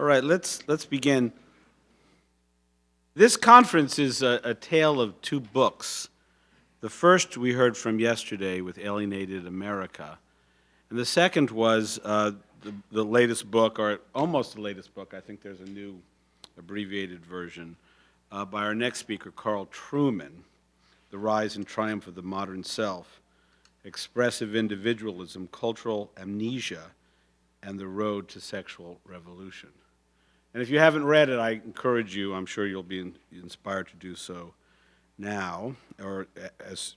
All right, let's begin. This conference is a tale of two books. The first we heard from yesterday with Alienated America, and the second was the latest book, or almost the latest book. I think there's a new abbreviated version by our next speaker, Carl Trueman, The Rise and Triumph of the Modern Self, Expressive Individualism, Cultural Amnesia, and the Road to Sexual Revolution. And if you haven't read it, I encourage you, I'm sure you'll be inspired to do so now, or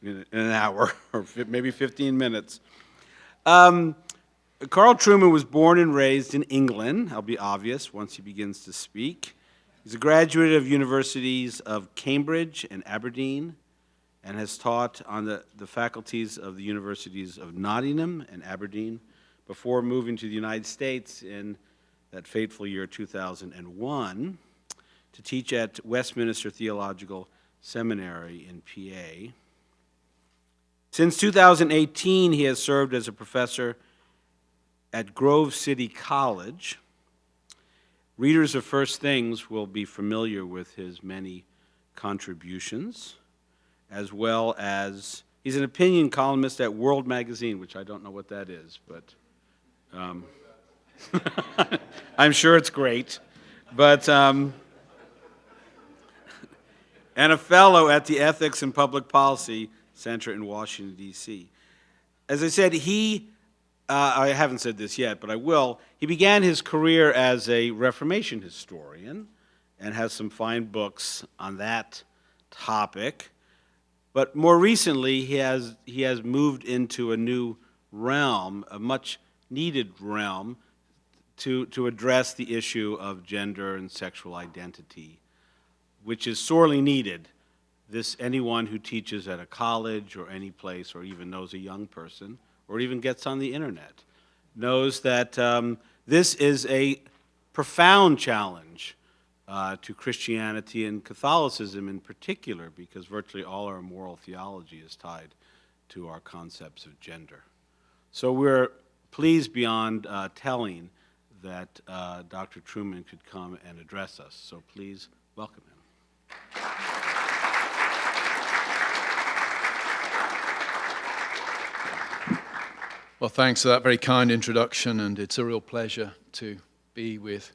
in an hour, or maybe 15 minutes. Carl Trueman was born and raised in England. That'll be obvious once he begins to speak. He's a graduate of universities of Cambridge and Aberdeen, and has taught on the faculties of the universities of Nottingham and Aberdeen before moving to the United States in that fateful year 2001 to teach at Westminster Theological Seminary in PA. Since 2018, he has served as a professor at Grove City College. Readers of First Things will be familiar with his many contributions, as well as he's an opinion columnist at World Magazine, which I don't know what that is, but I'm sure it's great. But and a fellow at the Ethics and Public Policy Center in Washington, D.C. As I said, I haven't said this yet, but I will. He began his career as a Reformation historian and has some fine books on that topic. But more recently, he has moved into a new realm, a much-needed realm, to address the issue of gender and sexual identity, which is sorely needed. Anyone who teaches at a college or any place, or even knows a young person, or even gets on the internet, knows that this is a profound challenge to Christianity and Catholicism in particular, because virtually all our moral theology is tied to our concepts of gender. So we're pleased beyond telling that Dr. Trueman could come and address us. So please welcome him. Well, thanks for that very kind introduction, and it's a real pleasure to be with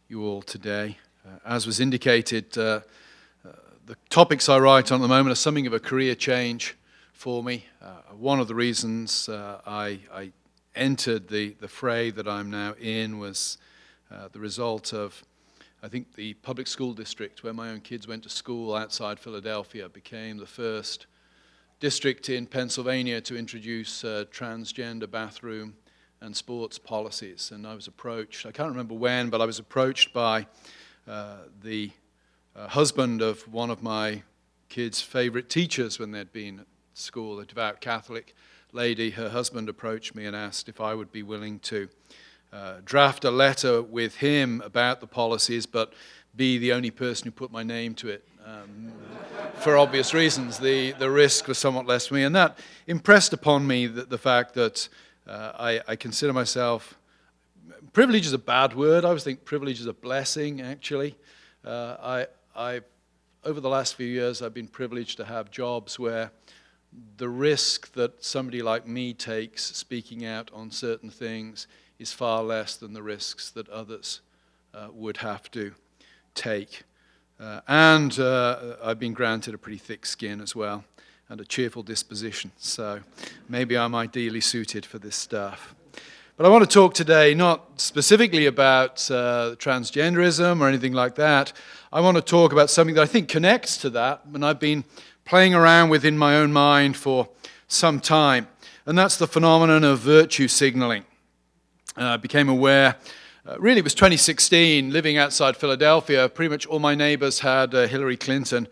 you all today. As was indicated, the topics I write on at the moment are something of a career change for me. One of the reasons I entered the fray that I'm now in was the result of, I think, the public school district where my own kids went to school outside Philadelphia became the first district in Pennsylvania to introduce transgender bathroom and sports policies. And I was approached, I can't remember when, but I was approached by the husband of one of my kids' favorite teachers when they'd been at school, a devout Catholic lady. Her husband approached me and asked if I would be willing to draft a letter with him about the policies, but be the only person who put my name to it. For obvious reasons, the risk was somewhat less for me, and that impressed upon me the fact that I consider myself, privilege is a bad word. I always think privilege is a blessing, actually. Over the last few years, I've been privileged to have jobs where the risk that somebody like me takes speaking out on certain things is far less than the risks that others would have to take. And I've been granted a pretty thick skin as well, and a cheerful disposition. So maybe I'm ideally suited for this stuff. But I want to talk today not specifically about transgenderism or anything like that. I want to talk about something that I think connects to that, and I've been playing around with in my own mind for some time, and that's the phenomenon of virtue signaling. I became aware, really it was 2016, living outside Philadelphia. Pretty much all my neighbors had Hillary Clinton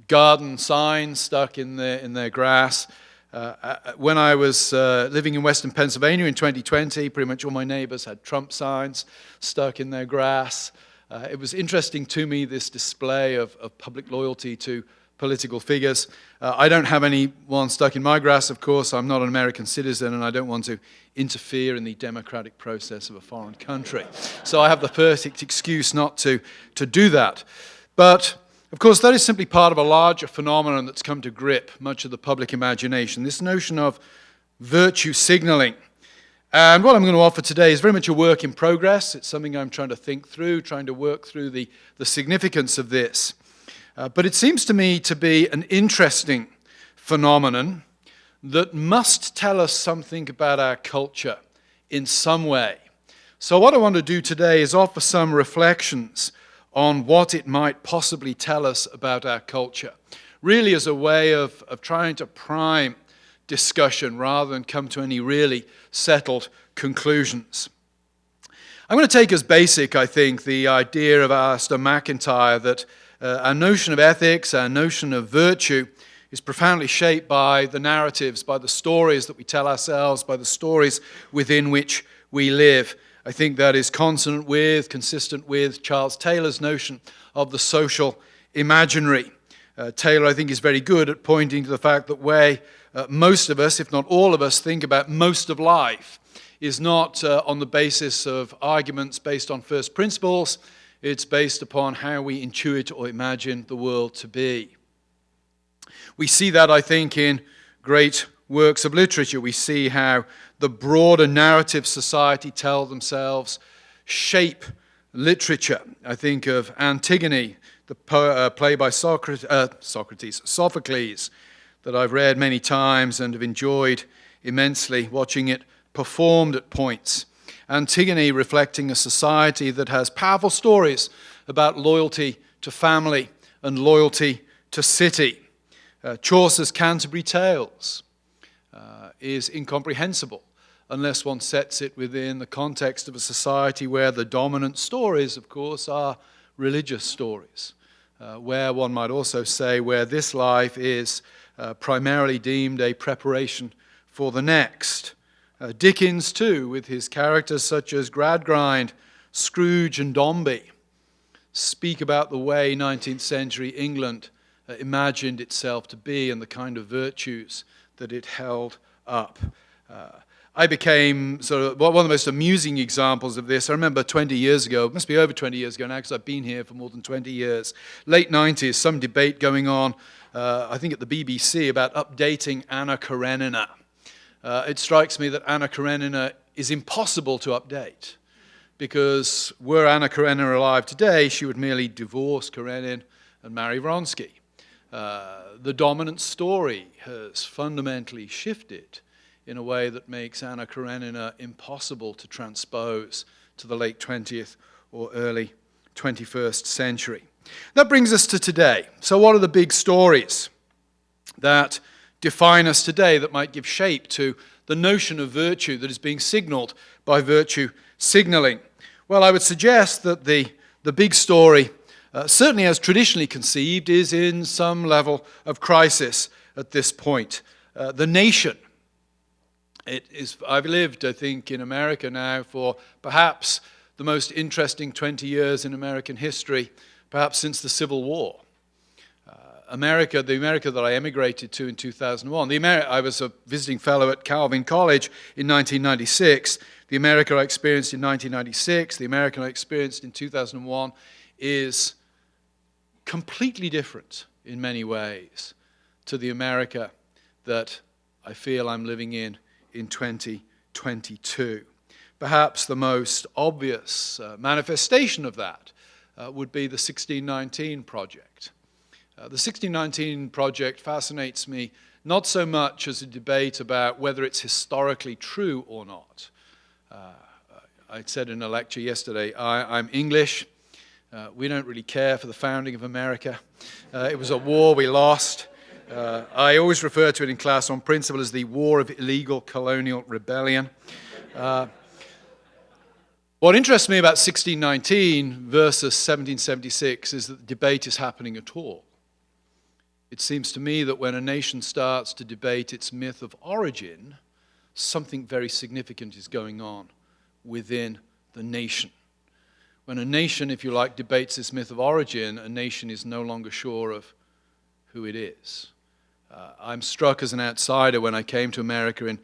garden signs stuck in their grass. When I was living in Western Pennsylvania in 2020, pretty much all my neighbors had Trump signs stuck in their grass. It was interesting to me, this display of public loyalty to political figures. I don't have anyone stuck in my grasp, of course. I'm not an American citizen, and I don't want to interfere in the democratic process of a foreign country. So I have the perfect excuse not to do that. But, of course, that is simply part of a larger phenomenon that's come to grip much of the public imagination, this notion of virtue signaling. And what I'm going to offer today is very much a work in progress. It's something I'm trying to think through, trying to work through the significance of this. But it seems to me to be an interesting phenomenon that must tell us something about our culture in some way. So what I want to do today is offer some reflections on what it might possibly tell us about our culture, really as a way of trying to prime discussion rather than come to any really settled conclusions. I'm going to take as basic, I think, the idea of Alistair MacIntyre that our notion of ethics, our notion of virtue, is profoundly shaped by the narratives, by the stories that we tell ourselves, by the stories within which we live. I think that is consistent with Charles Taylor's notion of the social imaginary. Taylor, I think, is very good at pointing to the fact that way most of us, if not all of us, think about most of life is not on the basis of arguments based on first principles. It's based upon how we intuit or imagine the world to be. We see that, I think, in great works of literature. We see how the broader narrative society tell themselves shape literature. I think of Antigone, the play by Sophocles, that I've read many times and have enjoyed immensely watching it performed at points. Antigone reflecting a society that has powerful stories about loyalty to family and loyalty to city. Chaucer's Canterbury Tales is incomprehensible unless one sets it within the context of a society where the dominant stories, of course, are religious stories, where one might also say where this life is primarily deemed a preparation for the next. Dickens, too, with his characters such as Gradgrind, Scrooge, and Dombey, speak about the way 19th century England imagined itself to be and the kind of virtues that it held up. I became sort of one of the most amusing examples of this. I remember 20 years ago, it must be over 20 years ago now because I've been here for more than 20 years, late 90s, some debate going on, I think at the BBC, about updating Anna Karenina. It strikes me that Anna Karenina is impossible to update because were Anna Karenina alive today, she would merely divorce Karenin and marry Vronsky. The dominant story has fundamentally shifted in a way that makes Anna Karenina impossible to transpose to the late 20th or early 21st century. That brings us to today. So what are the big stories that define us today that might give shape to the notion of virtue that is being signaled by virtue signaling? Well, I would suggest that the big story, certainly as traditionally conceived, is in some level of crisis at this point. The nation. I've lived, I think, in America now for perhaps the most interesting 20 years in American history, perhaps since the Civil War. The America that I emigrated to in 2001, I was a visiting fellow at Calvin College in 1996. The America I experienced in 1996, the America I experienced in 2001 is completely different in many ways to the America that I feel I'm living in 2022. Perhaps the most obvious manifestation of that would be the 1619 Project. The 1619 Project fascinates me not so much as a debate about whether it's historically true or not. I said in a lecture yesterday, I'm English. We don't really care for the founding of America. It was a war we lost. I always refer to it in class on principle as the War of Illegal Colonial Rebellion. What interests me about 1619 versus 1776 is that the debate is happening at all. It seems to me that when a nation starts to debate its myth of origin, something very significant is going on within the nation. When a nation, if you like, debates its myth of origin, a nation is no longer sure of who it is. I'm struck as an outsider when I came to America in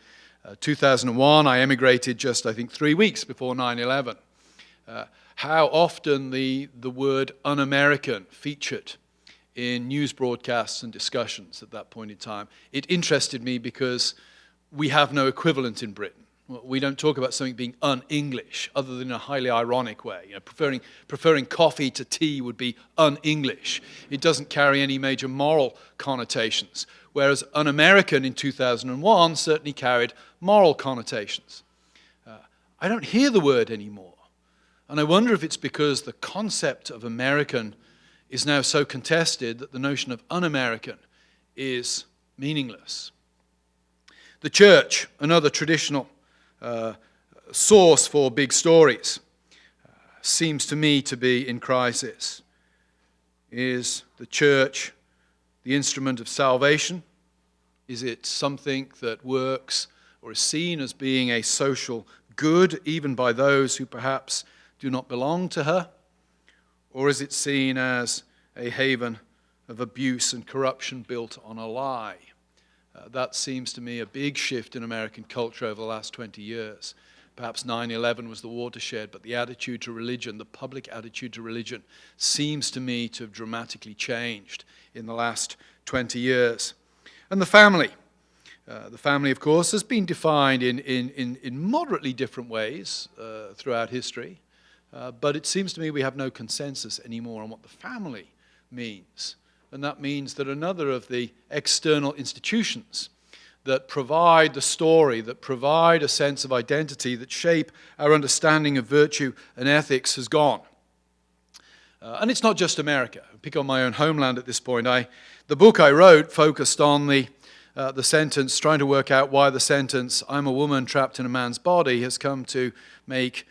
2001. I emigrated just, I think, 3 weeks before 9/11. How often the word un-American featured in news broadcasts and discussions at that point in time. It interested me because we have no equivalent in Britain. We don't talk about something being un-English other than in a highly ironic way. Preferring coffee to tea would be un-English. It doesn't carry any major moral connotations, whereas un-American in 2001 certainly carried moral connotations. I don't hear the word anymore, and I wonder if it's because the concept of American is now so contested that the notion of un-American is meaningless. The church, another traditional source for big stories, seems to me to be in crisis. Is the church the instrument of salvation? Is it something that works or is seen as being a social good, even by those who perhaps do not belong to her? Or is it seen as a haven of abuse and corruption built on a lie? That seems to me a big shift in American culture over the last 20 years. Perhaps 9/11 was the watershed, but the attitude to religion, the public attitude to religion, seems to me to have dramatically changed in the last 20 years. And the family. The family, of course, has been defined in moderately different ways throughout history. But it seems to me we have no consensus anymore on what the family means. And that means that another of the external institutions that provide the story, that provide a sense of identity, that shape our understanding of virtue and ethics has gone. And it's not just America. I pick on my own homeland at this point. The book I wrote focused on the sentence, trying to work out why the sentence, "I'm a woman trapped in a man's body," has come to make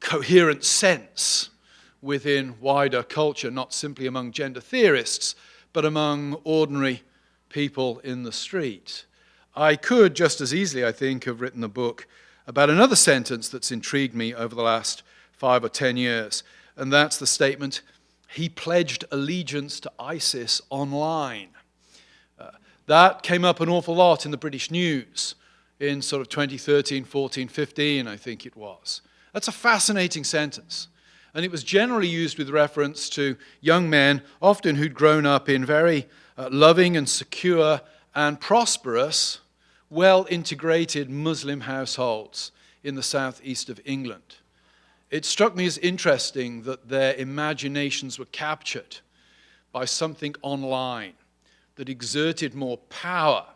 coherent sense within wider culture, not simply among gender theorists, but among ordinary people in the street. I could just as easily, I think, have written a book about another sentence that's intrigued me over the last 5 or 10 years, and that's the statement, "He pledged allegiance to ISIS online." That came up an awful lot in the British news in sort of 2013, 14, 15, I think it was. That's a fascinating sentence. And it was generally used with reference to young men, often who'd grown up in very loving and secure and prosperous, well-integrated Muslim households in the southeast of England. It struck me as interesting that their imaginations were captured by something online that exerted more power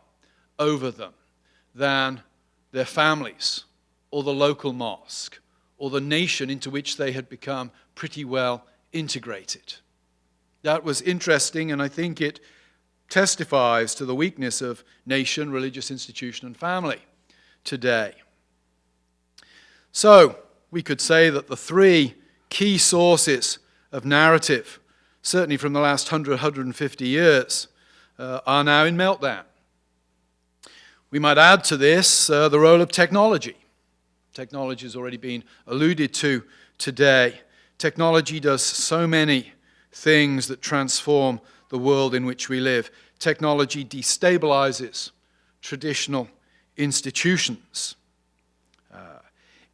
over them than their families or the local mosque or the nation into which they had become pretty well integrated. That was interesting, and I think it testifies to the weakness of nation, religious institution, and family today. So, we could say that the three key sources of narrative, certainly from the last 100, 150 years, are now in meltdown. We might add to this the role of technology. Technology has already been alluded to today. Technology does so many things that transform the world in which we live. Technology destabilizes traditional institutions.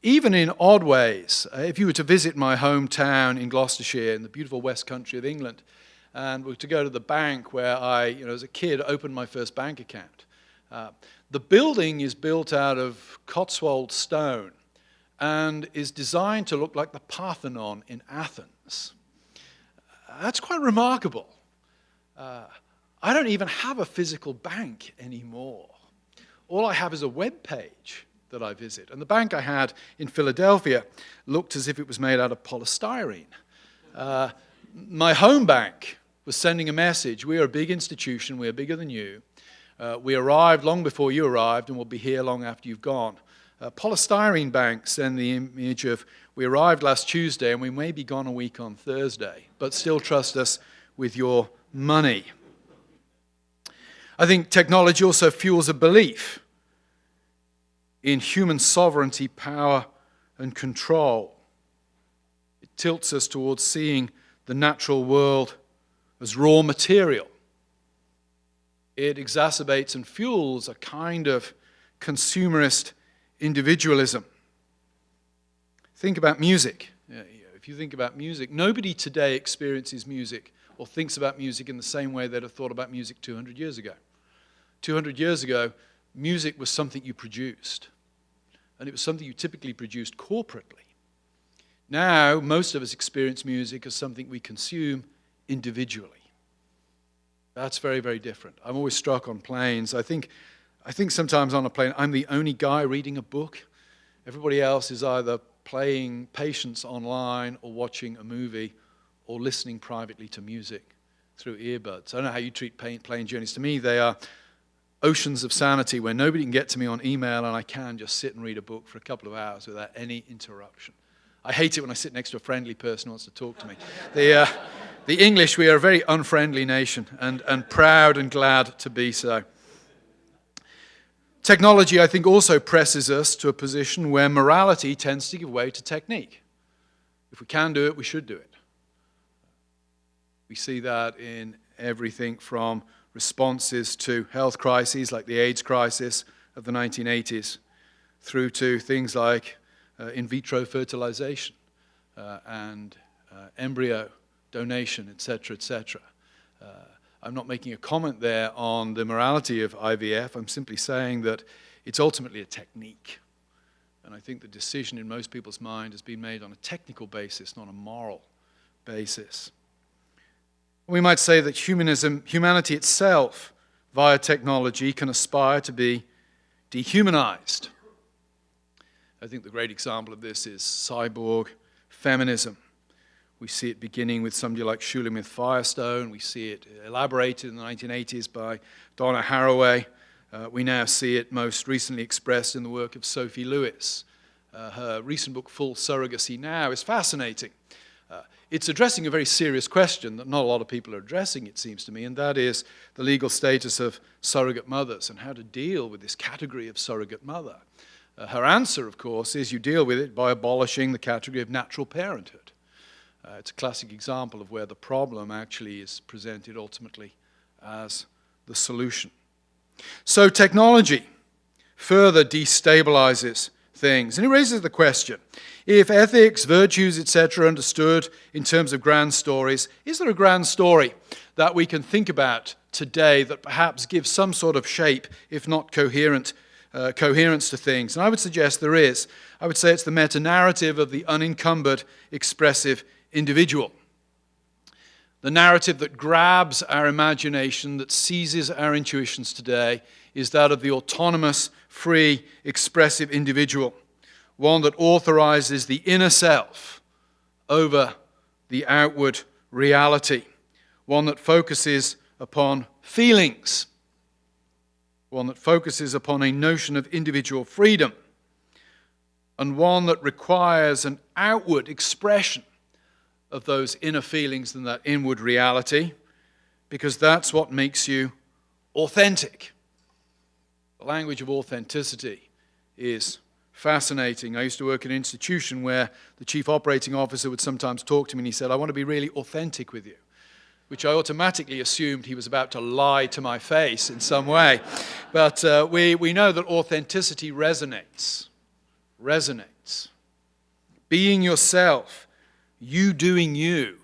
Even in odd ways, if you were to visit my hometown in Gloucestershire, in the beautiful West Country of England, and were to go to the bank where I, as a kid, opened my first bank account, the building is built out of Cotswold stone and is designed to look like the Parthenon in Athens. That's quite remarkable. I don't even have a physical bank anymore. All I have is a web page that I visit. And the bank I had in Philadelphia looked as if it was made out of polystyrene. My home bank was sending a message, "We are a big institution, we are bigger than you. We arrived long before you arrived and will be here long after you've gone." Polystyrene banks send the image of, "We arrived last Tuesday and we may be gone a week on Thursday, but still trust us with your money." I think technology also fuels a belief in human sovereignty, power, and control. It tilts us towards seeing the natural world as raw material, it exacerbates and fuels a kind of consumerist individualism. Think about music. If you think about music, nobody today experiences music or thinks about music in the same way they'd have thought about music 200 years ago. 200 years ago, music was something you produced, and it was something you typically produced corporately. Now, most of us experience music as something we consume individually. That's very, very different. I'm always struck on planes. I think sometimes on a plane, I'm the only guy reading a book. Everybody else is either playing Patience online or watching a movie or listening privately to music through earbuds. I don't know how you treat plane journeys. To me, they are oceans of sanity where nobody can get to me on email and I can just sit and read a book for a couple of hours without any interruption. I hate it when I sit next to a friendly person who wants to talk to me. The English, we are a very unfriendly nation and proud and glad to be so. Technology, I think, also presses us to a position where morality tends to give way to technique. If we can do it, we should do it. We see that in everything from responses to health crises like the AIDS crisis of the 1980s through to things like in vitro fertilization and embryo donation, etc., etc. I'm not making a comment there on the morality of IVF. I'm simply saying that it's ultimately a technique. And I think the decision in most people's mind has been made on a technical basis, not a moral basis. We might say that humanity itself, via technology, can aspire to be dehumanized. I think the great example of this is cyborg feminism. We see it beginning with somebody like Shulamith Firestone. We see it elaborated in the 1980s by Donna Haraway. We now see it most recently expressed in the work of Sophie Lewis. Her recent book, Full Surrogacy Now, is fascinating. It's addressing a very serious question that not a lot of people are addressing, it seems to me, and that is the legal status of surrogate mothers and how to deal with this category of surrogate mother. Her answer, of course, is you deal with it by abolishing the category of natural parenthood. It's a classic example of where the problem actually is presented ultimately as the solution. So technology further destabilizes things. And it raises the question, if ethics, virtues, etc. understood in terms of grand stories, is there a grand story that we can think about today that perhaps gives some sort of shape, if not coherence to things? And I would suggest there is. I would say it's the meta-narrative of the unencumbered, expressive individual. The narrative that grabs our imagination, that seizes our intuitions today, is that of the autonomous, free, expressive individual, one that authorizes the inner self over the outward reality, one that focuses upon feelings, one that focuses upon a notion of individual freedom, and one that requires an outward expression of those inner feelings and that inward reality, because that's what makes you authentic. The language of authenticity is fascinating. I used to work in an institution where the chief operating officer would sometimes talk to me and he said, "I want to be really authentic with you," which I automatically assumed he was about to lie to my face in some way. But we know that authenticity resonates. Being yourself, you doing you.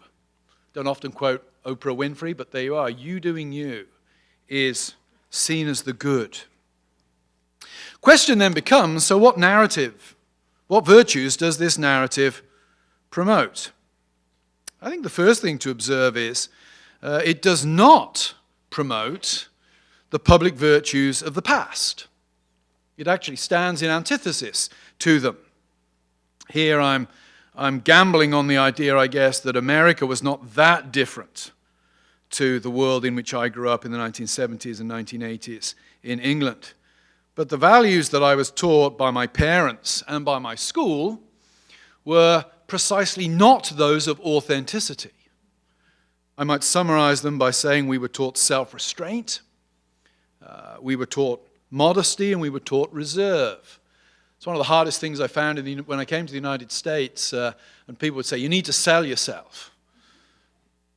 Don't often quote Oprah Winfrey, but there you are. You doing you is seen as the good. Question then becomes, so what narrative, what virtues does this narrative promote? I think the first thing to observe is it does not promote the public virtues of the past. It actually stands in antithesis to them. Here I'm gambling on the idea, I guess, that America was not that different to the world in which I grew up in the 1970s and 1980s in England. But the values that I was taught by my parents and by my school were precisely not those of authenticity. I might summarize them by saying we were taught self-restraint, we were taught modesty, and we were taught reserve. It's one of the hardest things I found when I came to the United States, and people would say, "You need to sell yourself."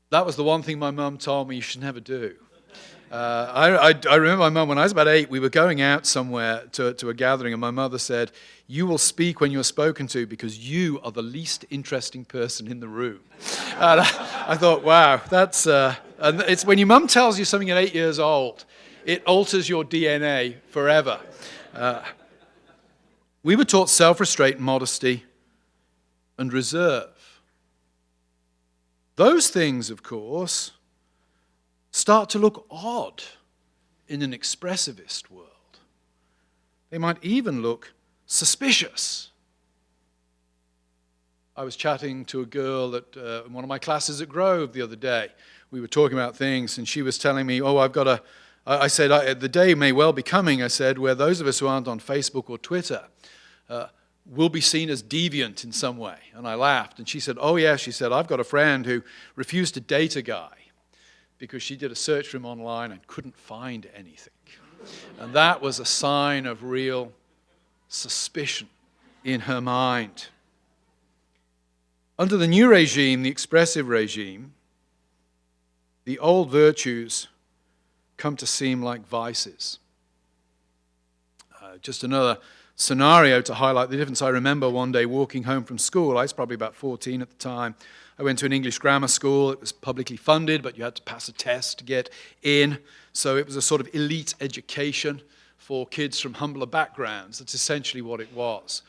That was the one thing my mum told me you should never do. I remember my mum, when I was about 8, we were going out somewhere to a gathering, and my mother said, "You will speak when you're spoken to because you are the least interesting person in the room." And I thought, wow, that's... and it's when your mum tells you something at 8 years old, it alters your DNA forever. We were taught self-restraint, modesty, and reserve. Those things, of course, start to look odd in an expressivist world. They might even look suspicious. I was chatting to a girl at in one of my classes at Grove the other day. We were talking about things, and she was telling me, I said, the day may well be coming, I said, where those of us who aren't on Facebook or Twitter will be seen as deviant in some way. And I laughed, and she said, oh yeah, she said, I've got a friend who refused to date a guy because she did a search for him online and couldn't find anything. And that was a sign of real suspicion in her mind. Under the new regime, the expressive regime, the old virtues come to seem like vices. Just another scenario to highlight the difference. I remember one day walking home from school. I was probably about 14 at the time. I went to an English grammar school. It was publicly funded, but you had to pass a test to get in. So it was a sort of elite education for kids from humbler backgrounds. That's essentially what it was.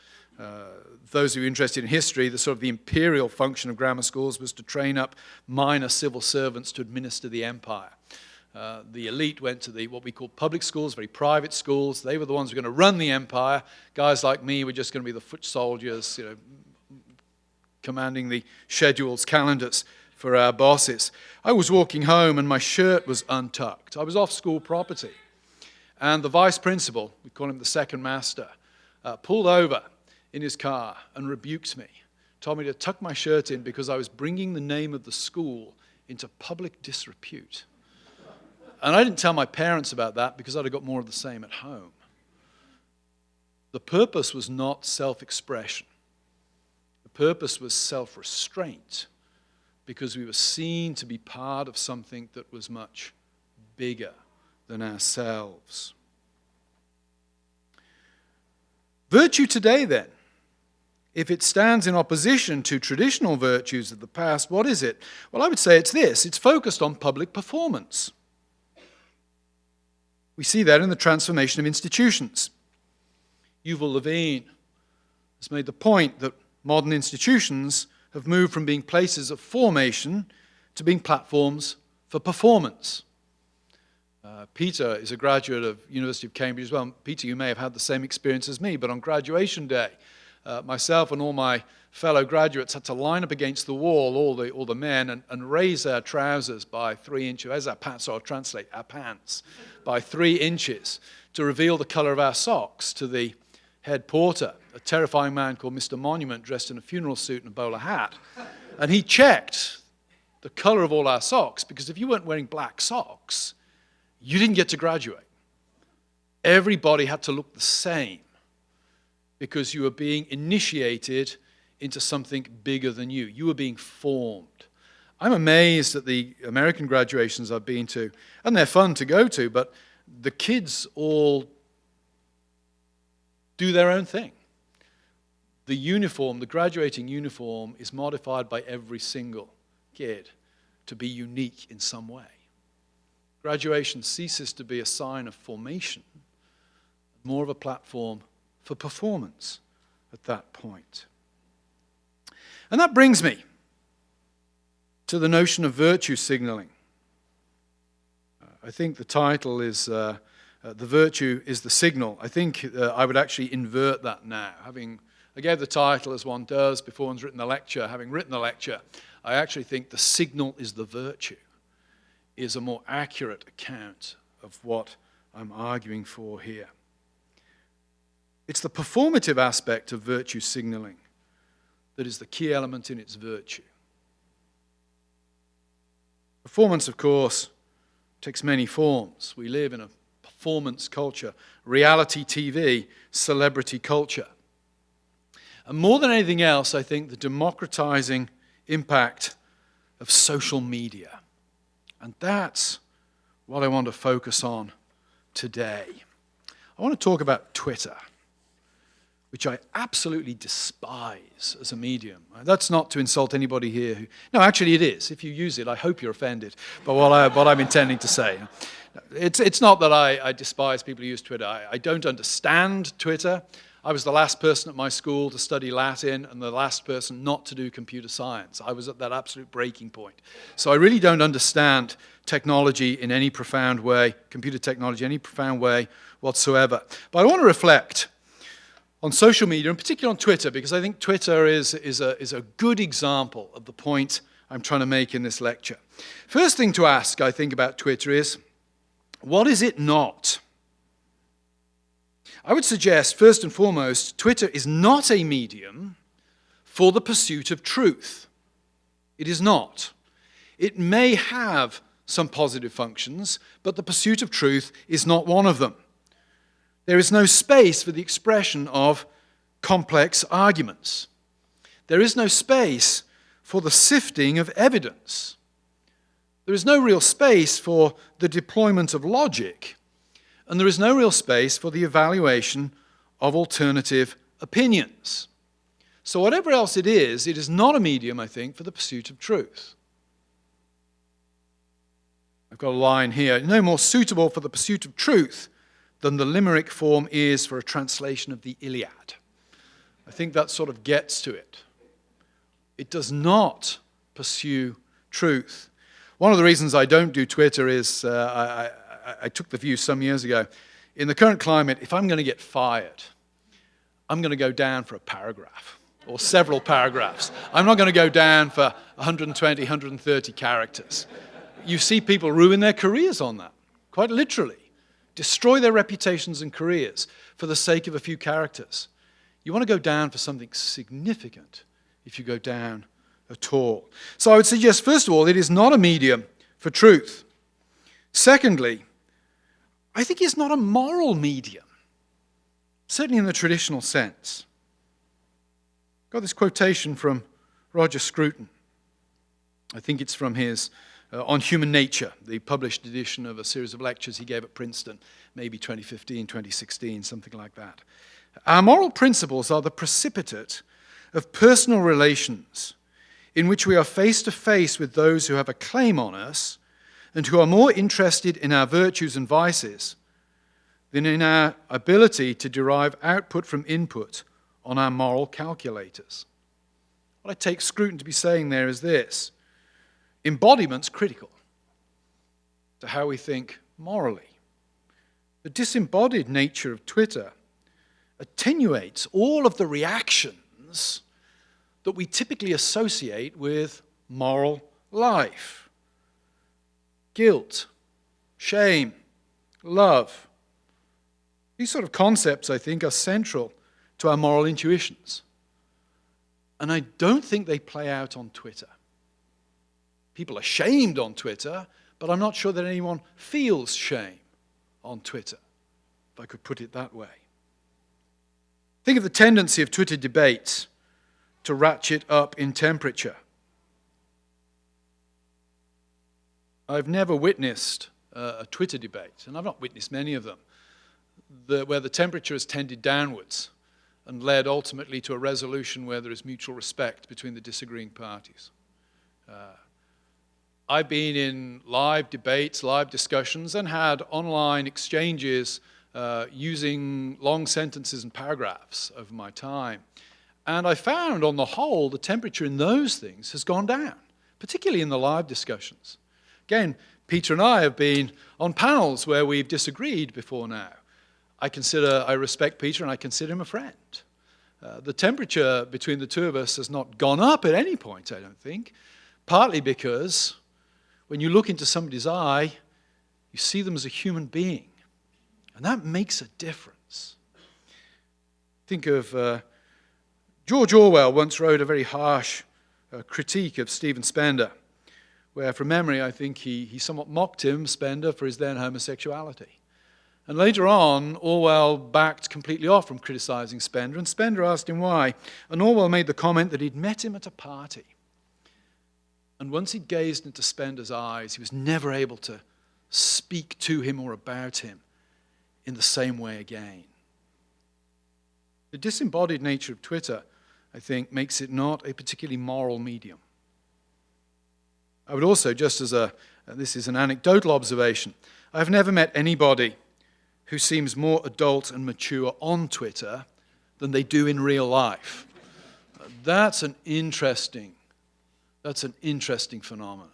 Those who are interested in history, the imperial function of grammar schools was to train up minor civil servants to administer the empire. The elite went to what we call public schools, very private schools. They were the ones who were going to run the empire. Guys like me were just going to be the foot soldiers, commanding the schedules, calendars for our bosses. I was walking home and my shirt was untucked. I was off school property. And the vice principal, we call him the second master, pulled over in his car and rebuked me, told me to tuck my shirt in because I was bringing the name of the school into public disrepute. And I didn't tell my parents about that because I'd have got more of the same at home. The purpose was not self-expression. The purpose was self-restraint because we were seen to be part of something that was much bigger than ourselves. Virtue today, then, if it stands in opposition to traditional virtues of the past, what is it? Well, I would say it's this. It's focused on public performance. We see that in the transformation of institutions. Yuval Levine has made the point that modern institutions have moved from being places of formation to being platforms for performance. Peter is a graduate of University of Cambridge as well. Peter, you may have had the same experience as me, but on graduation day, myself and all my fellow graduates had to line up against the wall, all the men, and raise our trousers by 3 inches, as our pants, so I'll translate, our pants, by 3 inches to reveal the color of our socks to the head porter, a terrifying man called Mr. Monument, dressed in a funeral suit and a bowler hat. And he checked the color of all our socks, because if you weren't wearing black socks, you didn't get to graduate. Everybody had to look the same, because you were being initiated into something bigger than you. You were being formed. I'm amazed at the American graduations I've been to, and they're fun to go to, but the kids all do their own thing. The uniform, the graduating uniform, is modified by every single kid to be unique in some way. Graduation ceases to be a sign of formation, more of a platform for performance at that point. And that brings me to the notion of virtue signaling. I think the title is The Virtue is the Signal. I think I would actually invert that now. I gave the title as one does before one's written the lecture. Having written the lecture, I actually think the signal is the virtue is a more accurate account of what I'm arguing for here. It's the performative aspect of virtue signaling that is the key element in its virtue. Performance, of course, takes many forms. We live in a performance culture, reality TV, celebrity culture. And more than anything else, I think the democratizing impact of social media. And that's what I want to focus on today. I want to talk about Twitter, which I absolutely despise as a medium. That's not to insult anybody here. No, actually it is. If you use it, I hope you're offended by what I'm intending to say. It's not that I despise people who use Twitter. I don't understand Twitter. I was the last person at my school to study Latin and the last person not to do computer science. I was at that absolute breaking point. So I really don't understand technology in any profound way, computer technology in any profound way whatsoever. But I want to reflect on social media, in particular on Twitter, because I think Twitter is a good example of the point I'm trying to make in this lecture. First thing to ask, I think, about Twitter is, what is it not? I would suggest, first and foremost, Twitter is not a medium for the pursuit of truth. It is not. It may have some positive functions, but the pursuit of truth is not one of them. There is no space for the expression of complex arguments. There is no space for the sifting of evidence. There is no real space for the deployment of logic, and there is no real space for the evaluation of alternative opinions. So whatever else it is not a medium, I think, for the pursuit of truth. I've got a line here, no more suitable for the pursuit of truth than the limerick form is for a translation of the Iliad. I think that sort of gets to it. It does not pursue truth. One of the reasons I don't do Twitter is I took the view some years ago, in the current climate, if I'm going to get fired, I'm going to go down for a paragraph or several paragraphs. I'm not going to go down for 120, 130 characters. You see people ruin their careers on that, quite literally. Destroy their reputations and careers for the sake of a few characters. You want to go down for something significant if you go down at all. So I would suggest, first of all, it is not a medium for truth. Secondly, I think it's not a moral medium, certainly in the traditional sense. Got this quotation from Roger Scruton. I think it's from his On Human Nature, the published edition of a series of lectures he gave at Princeton, maybe 2015, 2016, something like that. Our moral principles are the precipitate of personal relations in which we are face to face with those who have a claim on us and who are more interested in our virtues and vices than in our ability to derive output from input on our moral calculators. What I take Scruton to be saying there is this: embodiment's critical to how we think morally. The disembodied nature of Twitter attenuates all of the reactions that we typically associate with moral life. Guilt, shame, love. These sort of concepts, I think, are central to our moral intuitions. And I don't think they play out on Twitter. People are shamed on Twitter, but I'm not sure that anyone feels shame on Twitter, if I could put it that way. Think of the tendency of Twitter debates to ratchet up in temperature. I've never witnessed a Twitter debate, and I've not witnessed many of them, where the temperature has tended downwards and led ultimately to a resolution where there is mutual respect between the disagreeing parties. I've been in live debates, live discussions, and had online exchanges using long sentences and paragraphs over my time. And I found, on the whole, the temperature in those things has gone down, particularly in the live discussions. Again, Peter and I have been on panels where we've disagreed before now. I respect Peter and I consider him a friend. The temperature between the two of us has not gone up at any point, I don't think, partly because when you look into somebody's eye, you see them as a human being, and that makes a difference. Think of George Orwell once wrote a very harsh critique of Stephen Spender, where, from memory, I think he somewhat mocked him, Spender, for his then homosexuality. And later on, Orwell backed completely off from criticizing Spender, and Spender asked him why. And Orwell made the comment that he'd met him at a party. And once he'd gazed into Spender's eyes, he was never able to speak to him or about him in the same way again. The disembodied nature of Twitter, I think, makes it not a particularly moral medium. I would also, just as this is an anecdotal observation, I've never met anybody who seems more adult and mature on Twitter than they do in real life. That's an interesting phenomenon,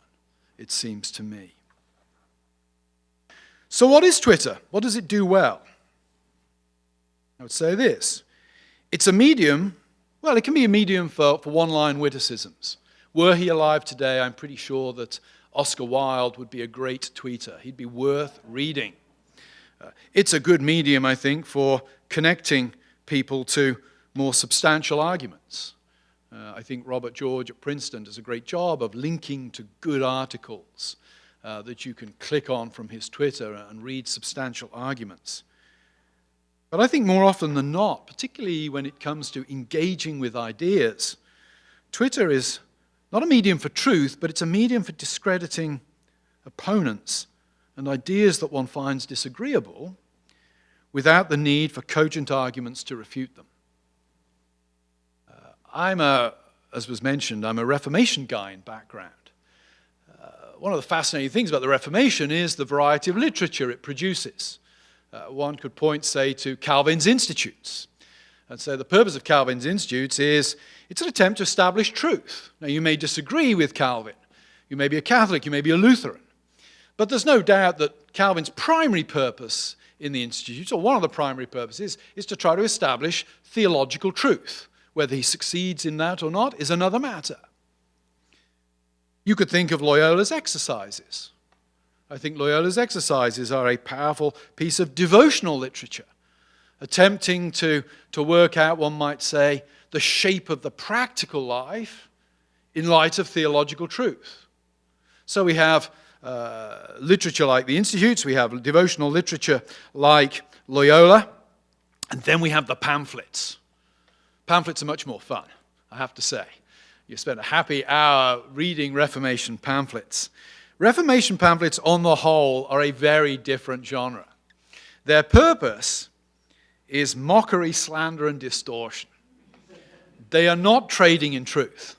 it seems to me. So what is Twitter? What does it do well? I would say this. It's a medium, well, it can be a medium for one-line witticisms. Were he alive today, I'm pretty sure that Oscar Wilde would be a great tweeter. He'd be worth reading. It's a good medium, I think, for connecting people to more substantial arguments. I think Robert George at Princeton does a great job of linking to good articles that you can click on from his Twitter and read substantial arguments. But I think more often than not, particularly when it comes to engaging with ideas, Twitter is not a medium for truth, but it's a medium for discrediting opponents and ideas that one finds disagreeable without the need for cogent arguments to refute them. As was mentioned, I'm a Reformation guy in background. One of the fascinating things about the Reformation is the variety of literature it produces. One could point, say, to Calvin's Institutes. And so the purpose of Calvin's Institutes is it's an attempt to establish truth. Now, you may disagree with Calvin. You may be a Catholic, you may be a Lutheran. But there's no doubt that Calvin's primary purpose in the Institutes, or one of the primary purposes, is to try to establish theological truth. Whether he succeeds in that or not is another matter. You could think of Loyola's exercises. I think Loyola's exercises are a powerful piece of devotional literature, attempting to work out, one might say, the shape of the practical life in light of theological truth. So we have literature like the Institutes, we have devotional literature like Loyola, and then we have the pamphlets. Pamphlets are much more fun, I have to say. You spend a happy hour reading Reformation pamphlets. Reformation pamphlets, on the whole, are a very different genre. Their purpose is mockery, slander, and distortion. They are not trading in truth.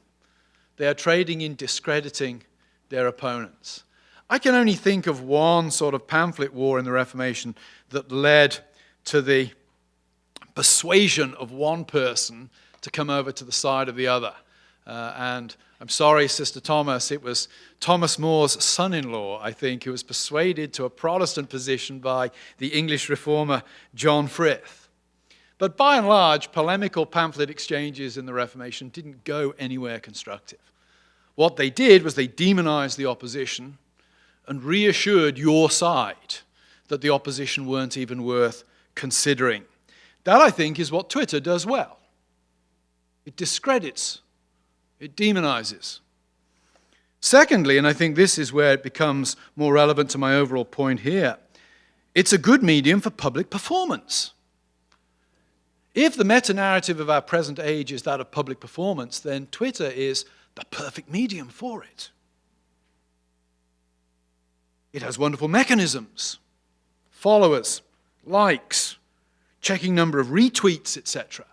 They are trading in discrediting their opponents. I can only think of one sort of pamphlet war in the Reformation that led to the persuasion of one person to come over to the side of the other. And I'm sorry, Sister Thomas, it was Thomas More's son-in-law, I think, who was persuaded to a Protestant position by the English reformer John Frith. But by and large, polemical pamphlet exchanges in the Reformation didn't go anywhere constructive. What they did was they demonized the opposition and reassured your side that the opposition weren't even worth considering. That, I think, is what Twitter does well. It discredits. It demonizes. Secondly, and I think this is where it becomes more relevant to my overall point here, it's a good medium for public performance. If the meta-narrative of our present age is that of public performance, then Twitter is the perfect medium for it. It has wonderful mechanisms, followers, likes, checking number of retweets, etc.,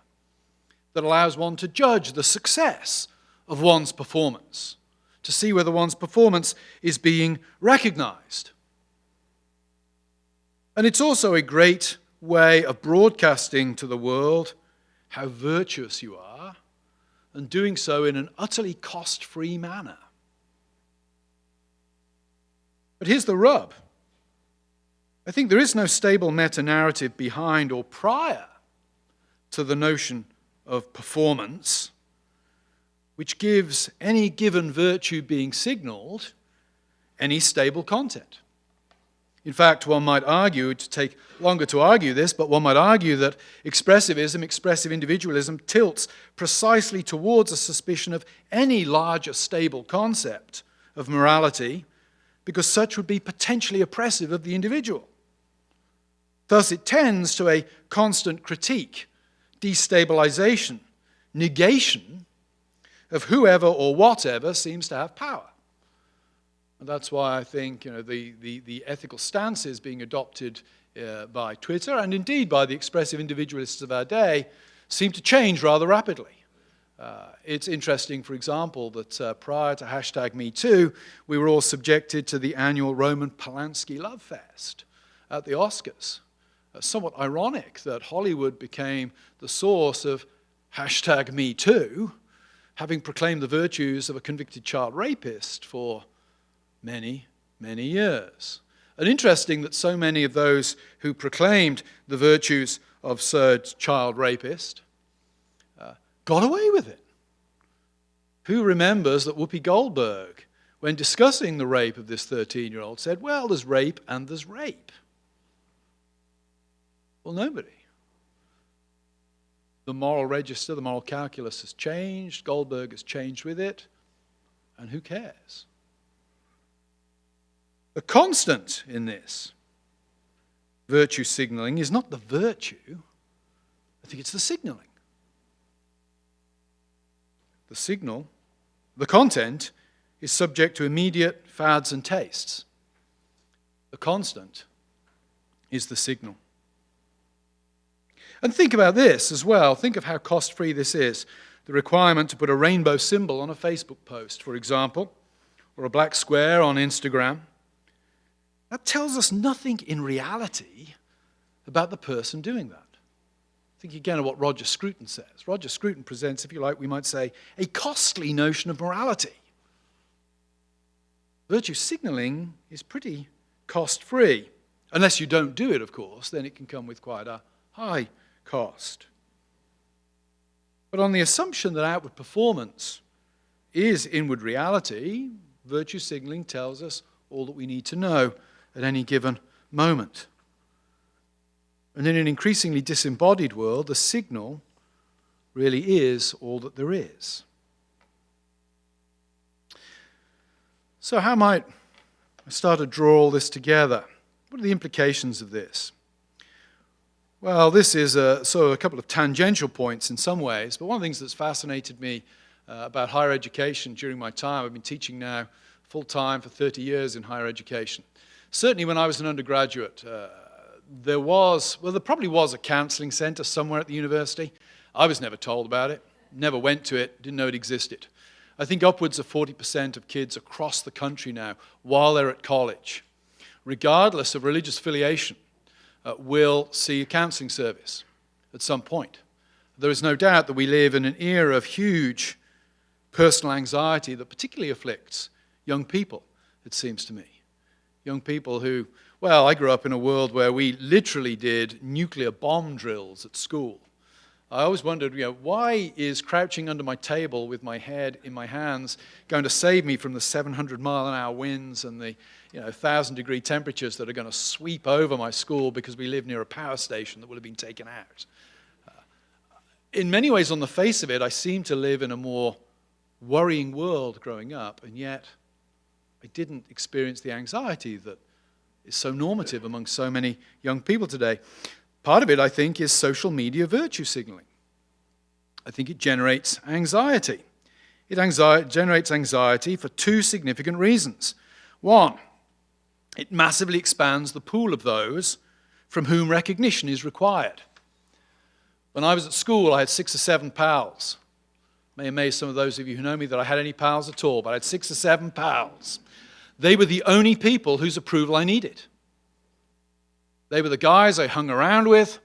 that allows one to judge the success of one's performance, to see whether one's performance is being recognized. And it's also a great way of broadcasting to the world how virtuous you are, and doing so in an utterly cost-free manner. But here's the rub. I think there is no stable meta-narrative behind or prior to the notion of performance, which gives any given virtue being signaled any stable content. In fact, one might argue, to take longer to argue this, but one might argue that expressivism, expressive individualism, tilts precisely towards a suspicion of any larger stable concept of morality, because such would be potentially oppressive of the individual. Thus, it tends to a constant critique, destabilization, negation of whoever or whatever seems to have power. And that's why I think the ethical stances being adopted by Twitter and indeed by the expressive individualists of our day seem to change rather rapidly. It's interesting, for example, that prior to #MeToo, we were all subjected to the annual Roman Polanski Love Fest at the Oscars. Somewhat ironic that Hollywood became the source of #MeToo, having proclaimed the virtues of a convicted child rapist for many, many years. And interesting that so many of those who proclaimed the virtues of said child rapist got away with it. Who remembers that Whoopi Goldberg, when discussing the rape of this 13-year-old, said, well, there's rape and there's rape? Well, nobody. The moral register, the moral calculus has changed. Goldberg has changed with it. And who cares? The constant in this virtue signaling is not the virtue. I think it's the signaling. The signal, the content, is subject to immediate fads and tastes. The constant is the signal. And think about this as well. Think of how cost-free this is. The requirement to put a rainbow symbol on a Facebook post, for example, or a black square on Instagram. That tells us nothing in reality about the person doing that. Think again of what Roger Scruton says. Roger Scruton presents, if you like, we might say, a costly notion of morality. Virtue signaling is pretty cost-free. Unless you don't do it, of course, then it can come with quite a high cost. But on the assumption that outward performance is inward reality, virtue signaling tells us all that we need to know at any given moment. And in an increasingly disembodied world, the signal really is all that there is. So how might I start to draw all this together? What are the implications of this? Well, this is a couple of tangential points in some ways, but one of the things that's fascinated me about higher education during my time, I've been teaching now full-time for 30 years in higher education. Certainly when I was an undergraduate, there probably was a counseling center somewhere at the university. I was never told about it, never went to it, didn't know it existed. I think upwards of 40% of kids across the country now, while they're at college, regardless of religious affiliation, will see a counseling service at some point. There is no doubt that we live in an era of huge personal anxiety that particularly afflicts young people, it seems to me. Young people who, well, I grew up in a world where we literally did nuclear bomb drills at school. I always wondered, why is crouching under my table with my head in my hands going to save me from the 700-mile-an-hour winds and the 1,000-degree temperatures that are going to sweep over my school because we live near a power station that will have been taken out? In many ways, on the face of it, I seem to live in a more worrying world growing up, and yet I didn't experience the anxiety that is so normative among so many young people today. Part of it, I think, is social media virtue signaling. I think it generates anxiety. It generates anxiety for two significant reasons. One, it massively expands the pool of those from whom recognition is required. When I was at school, I had 6 or 7 pals. It may amaze some of those of you who know me that I had any pals at all, but I had 6 or 7 pals. They were the only people whose approval I needed. They were the guys I hung around with,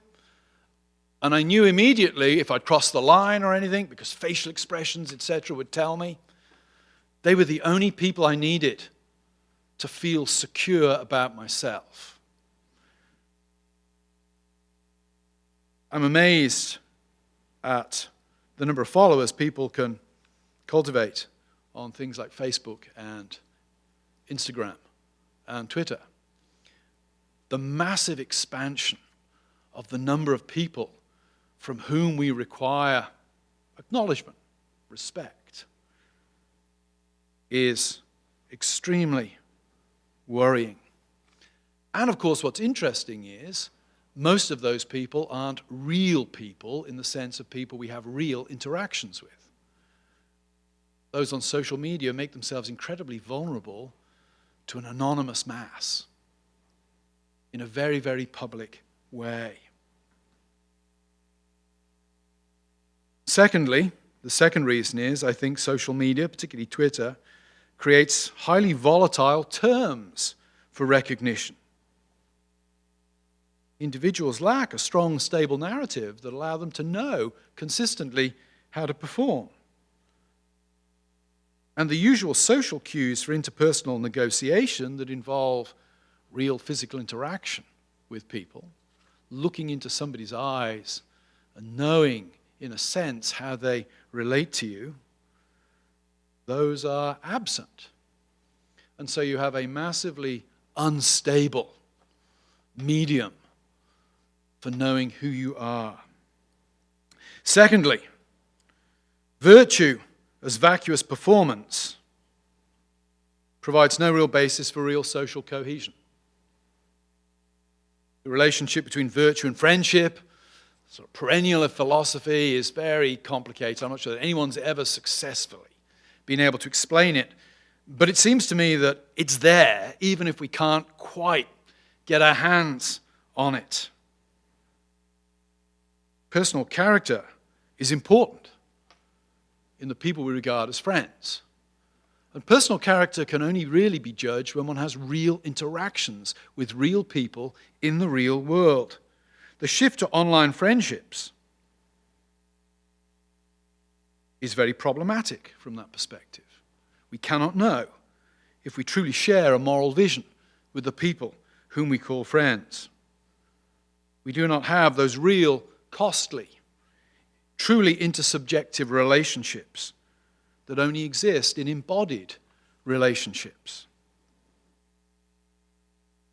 and I knew immediately if I'd crossed the line or anything, because facial expressions, etc., would tell me. They were the only people I needed to feel secure about myself. I'm amazed at the number of followers people can cultivate on things like Facebook and Instagram and Twitter. The massive expansion of the number of people from whom we require acknowledgement, respect, is extremely worrying. And of course, what's interesting is most of those people aren't real people in the sense of people we have real interactions with. Those on social media make themselves incredibly vulnerable to an anonymous mass in a very, very public way. Secondly, the second reason is, I think social media, particularly Twitter, creates highly volatile terms for recognition. Individuals lack a strong, stable narrative that allow them to know consistently how to perform. And the usual social cues for interpersonal negotiation that involve real physical interaction with people, looking into somebody's eyes and knowing, in a sense, how they relate to you, those are absent. And so you have a massively unstable medium for knowing who you are. Secondly, virtue as vacuous performance provides no real basis for real social cohesion. The relationship between virtue and friendship, sort of perennial of philosophy, is very complicated. I'm not sure that anyone's ever successfully been able to explain it. But it seems to me that it's there, even if we can't quite get our hands on it. Personal character is important in the people we regard as friends. And personal character can only really be judged when one has real interactions with real people in the real world. The shift to online friendships is very problematic from that perspective. We cannot know if we truly share a moral vision with the people whom we call friends. We do not have those real, costly, truly intersubjective relationships that only exist in embodied relationships.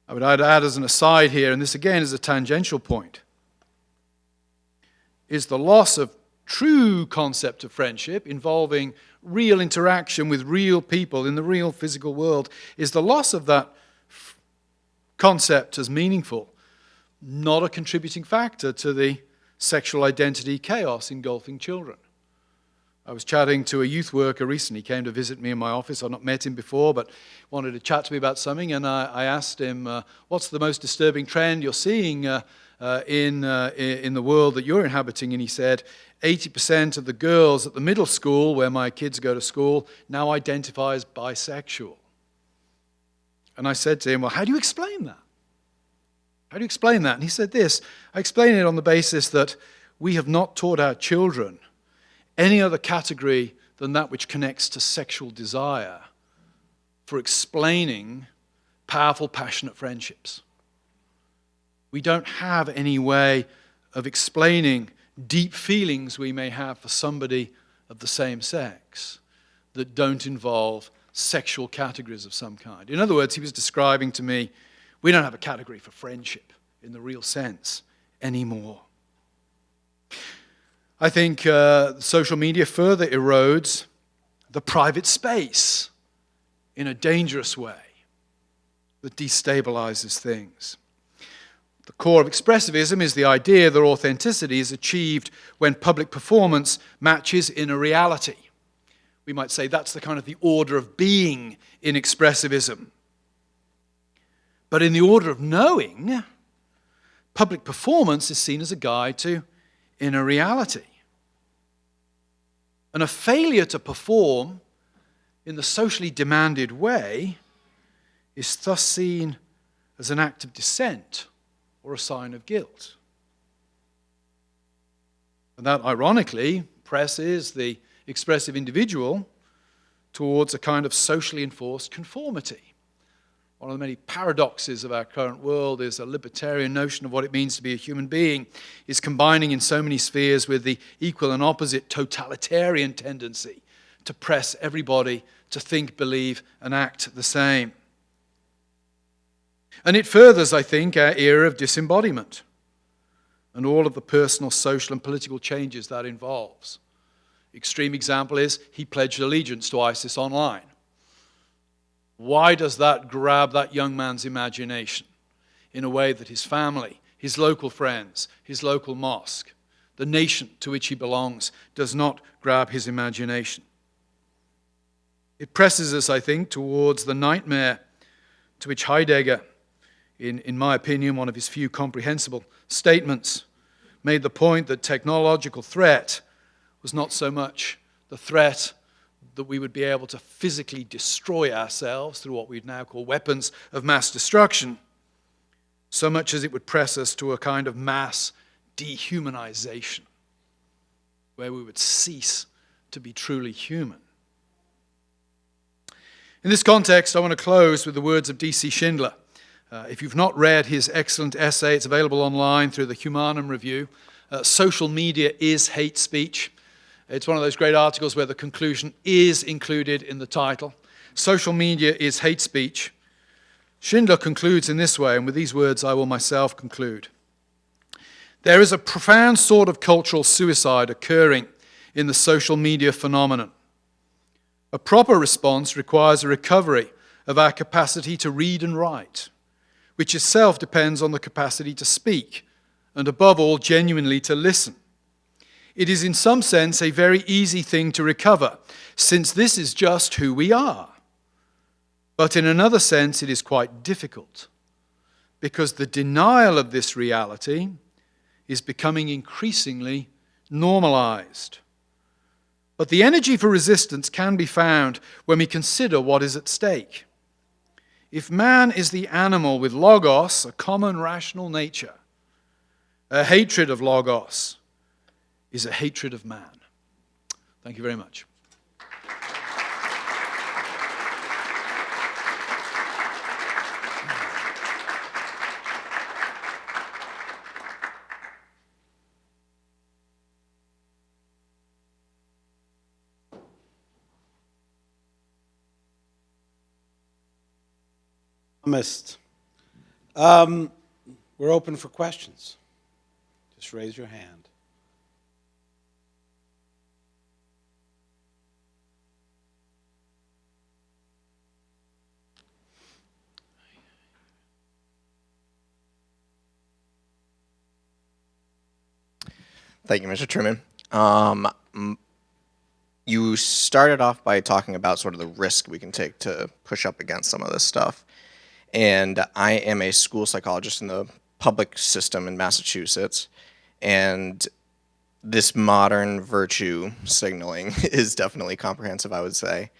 I would add as an aside here, and this again is a tangential point, is the loss of true concept of friendship involving real interaction with real people in the real physical world, is the loss of that concept as meaningful not a contributing factor to the sexual identity chaos engulfing children. I was chatting to a youth worker recently. He came to visit me in my office. I've not met him before, but wanted to chat to me about something, and I asked him, what's the most disturbing trend you're seeing in the world that you're inhabiting? And he said, 80% of the girls at the middle school, where my kids go to school, now identify as bisexual. And I said to him, well, how do you explain that? How do you explain that? And he said this, I explain it on the basis that we have not taught our children any other category than that which connects to sexual desire for explaining powerful, passionate friendships. We don't have any way of explaining deep feelings we may have for somebody of the same sex that don't involve sexual categories of some kind. In other words, he was describing to me, we don't have a category for friendship in the real sense anymore. I think social media further erodes the private space in a dangerous way that destabilizes things. The core of expressivism is the idea that authenticity is achieved when public performance matches inner reality. We might say that's the kind of the order of being in expressivism. But in the order of knowing, public performance is seen as a guide to inner reality. And a failure to perform in the socially demanded way is thus seen as an act of dissent or a sign of guilt. And that, ironically, presses the expressive individual towards a kind of socially enforced conformity. One of the many paradoxes of our current world is a libertarian notion of what it means to be a human being is combining in so many spheres with the equal and opposite totalitarian tendency to press everybody to think, believe, and act the same. And it furthers, I think, our era of disembodiment and all of the personal, social, and political changes that involves. Extreme example is he pledged allegiance to ISIS online. Why does that grab that young man's imagination in a way that his family, his local friends, his local mosque, the nation to which he belongs does not grab his imagination? It presses us, I think, towards the nightmare to which Heidegger, in my opinion, one of his few comprehensible statements, made the point that technological threat was not so much the threat that we would be able to physically destroy ourselves through what we'd now call weapons of mass destruction, so much as it would press us to a kind of mass dehumanization, where we would cease to be truly human. In this context, I want to close with the words of D.C. Schindler. If you've not read his excellent essay, it's available online through the Humanum Review. Social media is hate speech. It's one of those great articles where the conclusion is included in the title. Social media is hate speech. Schindler concludes in this way, and with these words I will myself conclude. There is a profound sort of cultural suicide occurring in the social media phenomenon. A proper response requires a recovery of our capacity to read and write, which itself depends on the capacity to speak, and above all, genuinely to listen. It is in some sense a very easy thing to recover, since this is just who we are. But in another sense, it is quite difficult, because the denial of this reality is becoming increasingly normalized. But the energy for resistance can be found when we consider what is at stake. If man is the animal with logos, a common rational nature, a hatred of logos is a hatred of man. Thank you very much. We're open for questions. Just raise your hand. Thank you, Mr. Trueman. You started off by talking about sort of the risk we can take to push up against some of this stuff. And I am a school psychologist in the public system in Massachusetts. And this modern virtue signaling is definitely comprehensive, I would say.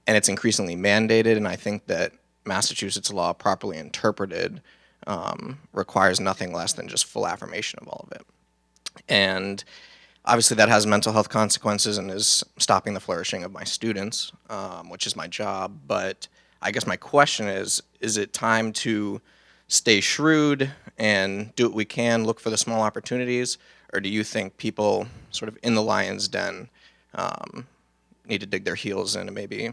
And it's increasingly mandated, and I think that Massachusetts law, properly interpreted, requires nothing less than just full affirmation of all of it. And obviously that has mental health consequences and is stopping the flourishing of my students, which is my job. But I guess my question is it time to stay shrewd and do what we can, look for the small opportunities, or do you think people sort of in the lion's den need to dig their heels in and maybe,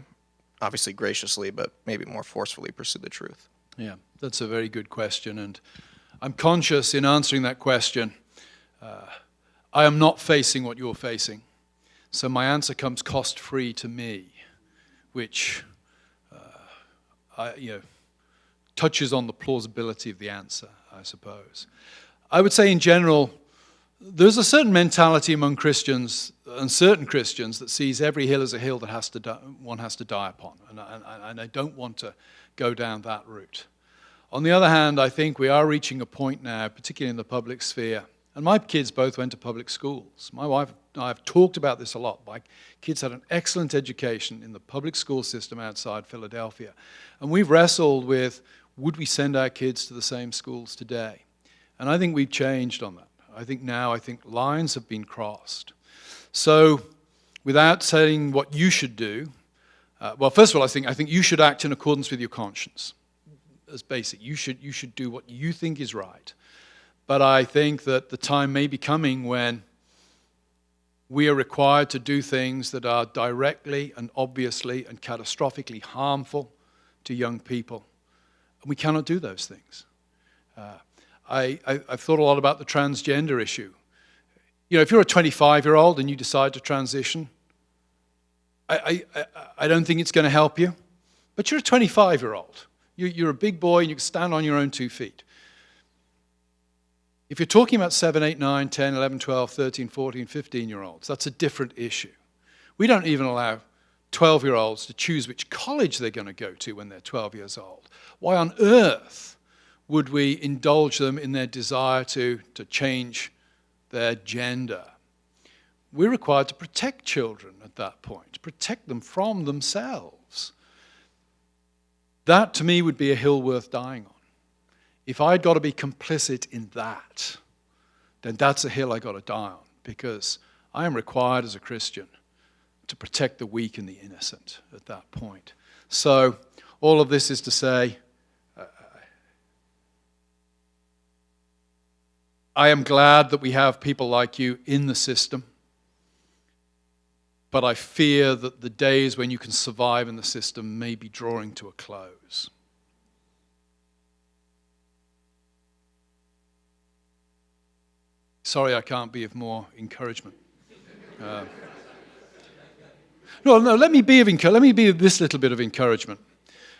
obviously graciously, but maybe more forcefully pursue the truth? Yeah, that's a very good question, and I'm conscious in answering that question. I am not facing what you're facing, so my answer comes cost-free to me, which touches on the plausibility of the answer, I suppose. I would say in general, there's a certain mentality among Christians, and certain Christians, that sees every hill as a hill that one has to die upon, and I don't want to go down that route. On the other hand, I think we are reaching a point now, particularly in the public sphere, and my kids both went to public schools. My wife and I have talked about this a lot. My kids had an excellent education in the public school system outside Philadelphia. And we've wrestled with, would we send our kids to the same schools today? And I think we've changed on that. I think lines have been crossed. So without saying what you should do, well, first of all, I think you should act in accordance with your conscience. As basic, you should do what you think is right. But I think that the time may be coming when we are required to do things that are directly and obviously and catastrophically harmful to young people. And we cannot do those things. I've thought a lot about the transgender issue. You know, if you're a 25-year-old and you decide to transition, I don't think it's going to help you. But you're a 25-year-old. You're a big boy and you can stand on your own 2 feet. If you're talking about 7, 8, 9, 10, 11, 12, 13, 14, 15-year-olds, that's a different issue. We don't even allow 12-year-olds to choose which college they're going to go to when they're 12 years old? Why on earth would we indulge them in their desire to change their gender? We're required to protect children at that point, to protect them from themselves. That, to me, would be a hill worth dying on. If I'd got to be complicit in that, then that's a hill I got to die on, because I am required as a Christian to protect the weak and the innocent at that point. So all of this is to say, I am glad that we have people like you in the system, but I fear that the days when you can survive in the system may be drawing to a close. Sorry, I can't be of more encouragement. No, let me be of this little bit of encouragement.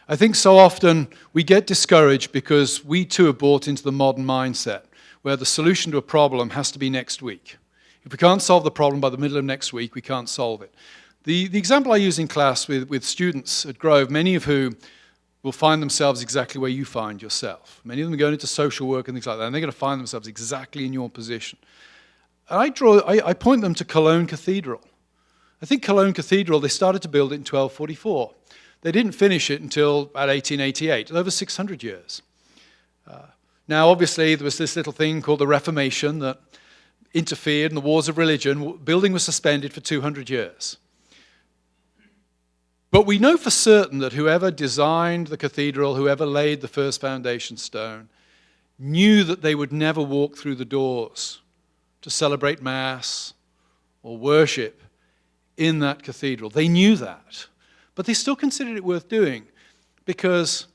I think so often we get discouraged because we too have bought into the modern mindset where the solution to a problem has to be next week. If we can't solve the problem by the middle of next week, we can't solve it. The example I use in class with students at Grove, many of whom will find themselves exactly where you find yourself. Many of them are going into social work and things like that, and they're going to find themselves exactly in your position. And I point them to Cologne Cathedral. I think Cologne Cathedral, they started to build it in 1244. They didn't finish it until about 1888, over 600 years. Now, obviously, there was this little thing called the Reformation that interfered in the wars of religion. Building was suspended for 200 years. But we know for certain that whoever designed the cathedral, whoever laid the first foundation stone, knew that they would never walk through the doors to celebrate Mass or worship in that cathedral. They knew that. But they still considered it worth doing because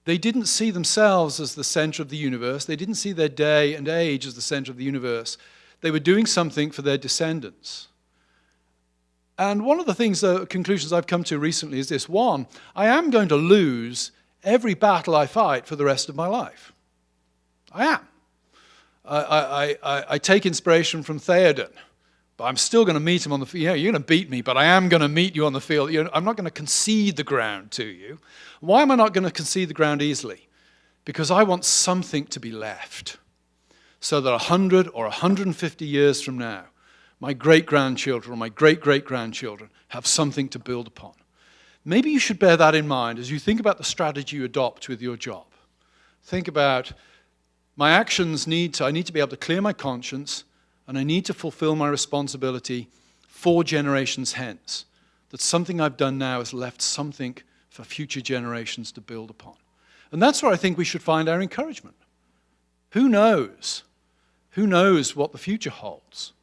they didn't see themselves as the center of the universe. They didn't see their day and age as the center of the universe. They were doing something for their descendants. And one of the things, the conclusions I've come to recently is this. One, I am going to lose every battle I fight for the rest of my life. I am. I take inspiration from Theoden, but I'm still going to meet him on the field. Yeah, you're going to beat me, but I am going to meet you on the field. I'm not going to concede the ground to you. Why am I not going to concede the ground easily? Because I want something to be left so that 100 or 150 years from now, my great-grandchildren or my great-great-grandchildren have something to build upon. Maybe you should bear that in mind as you think about the strategy you adopt with your job. Think about, my actions I need to be able to clear my conscience, and I need to fulfill my responsibility 4 generations hence. That something I've done now has left something for future generations to build upon. And that's where I think we should find our encouragement. Who knows? Who knows what the future holds?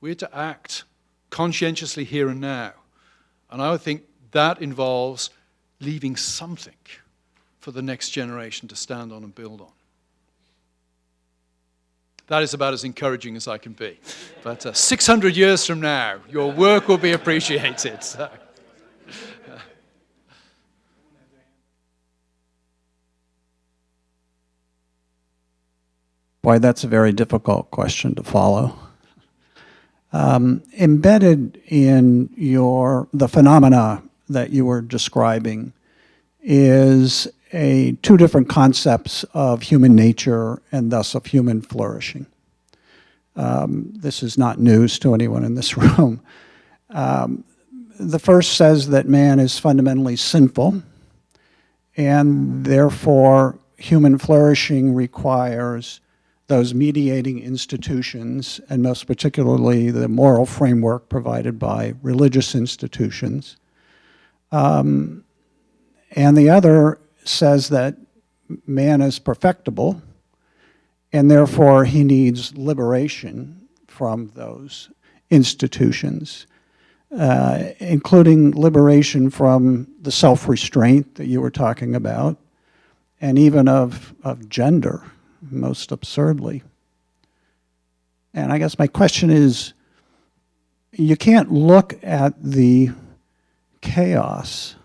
We're to act conscientiously here and now. And I would think that involves leaving something for the next generation to stand on and build on. That is about as encouraging as I can be. But 600 years from now, your work will be appreciated. So. Boy, that's a very difficult question to follow. Embedded in the phenomena that you were describing is 2 different concepts of human nature and thus of human flourishing. This is not news to anyone in this room. The first says that man is fundamentally sinful, and therefore human flourishing requires those mediating institutions, and most particularly the moral framework provided by religious institutions. And the other says that man is perfectible, and therefore he needs liberation from those institutions, including liberation from the self-restraint that you were talking about, and even of gender, most absurdly. And I guess my question is, you can't look at the chaos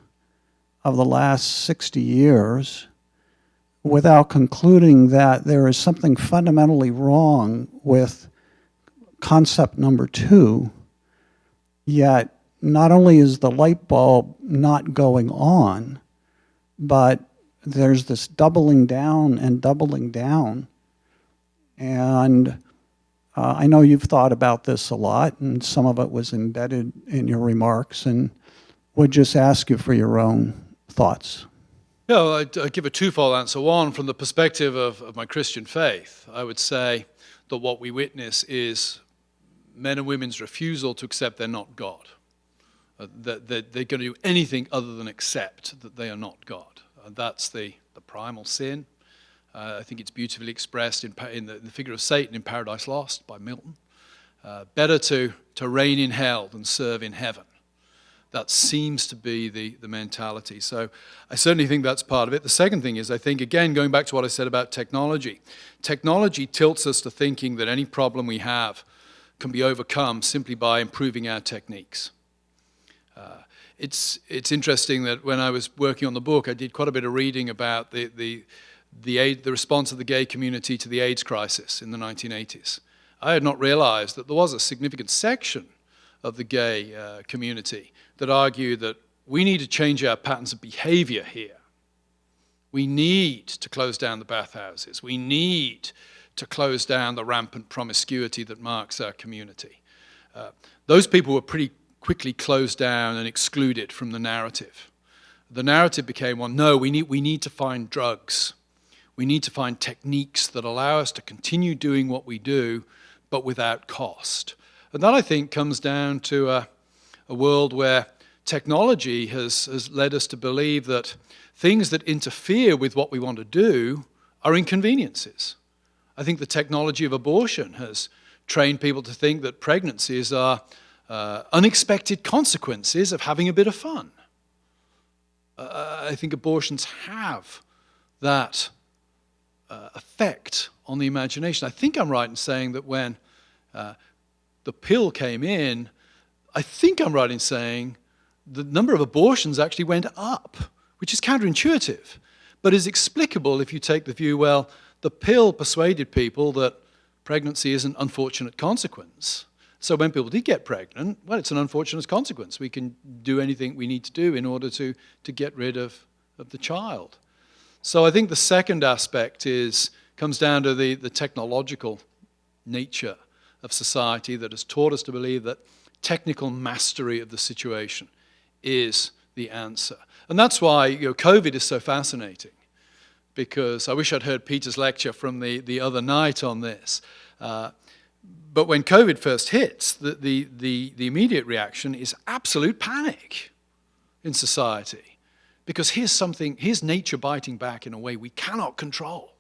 of the last 60 years without concluding that there is something fundamentally wrong with concept number 2, yet not only is the light bulb not going on, but there's this doubling down and doubling down. And I know you've thought about this a lot, and some of it was embedded in your remarks, and would just ask you for your own thoughts. No, I'd give a twofold answer. One, from the perspective of my Christian faith, I would say that what we witness is men and women's refusal to accept they're not God. That they're going to do anything other than accept that they are not God. That's the primal sin. I think it's beautifully expressed in the figure of Satan in Paradise Lost by Milton. Better to reign in hell than serve in heaven. That seems to be the mentality. So I certainly think that's part of it. The second thing is, I think, again, going back to what I said about technology, technology tilts us to thinking that any problem we have can be overcome simply by improving our techniques. It's interesting that when I was working on the book, I did quite a bit of reading about the response of the gay community to the AIDS crisis in the 1980s. I had not realized that there was a significant section of the gay community that argued that we need to change our patterns of behavior here. We need to close down the bathhouses. We need to close down the rampant promiscuity that marks our community. Those people were pretty quickly closed down and excluded from the narrative. The narrative became one, no, we need to find drugs. We need to find techniques that allow us to continue doing what we do, but without cost. And that, I think, comes down to a world where technology has led us to believe that things that interfere with what we want to do are inconveniences. I think the technology of abortion has trained people to think that pregnancies are unexpected consequences of having a bit of fun. I think abortions have that effect on the imagination. I think I'm right in saying that when the pill came in, I think I'm right in saying the number of abortions actually went up, which is counterintuitive, but is explicable if you take the view, well, the pill persuaded people that pregnancy is an unfortunate consequence. So when people did get pregnant, well, it's an unfortunate consequence. We can do anything we need to do in order to get rid of the child. So I think the second aspect comes down to the technological nature of society that has taught us to believe that technical mastery of the situation is the answer. And that's why COVID is so fascinating, because I wish I'd heard Peter's lecture from the other night on this. But when COVID first hits, the immediate reaction is absolute panic in society, because here's nature biting back in a way we cannot control.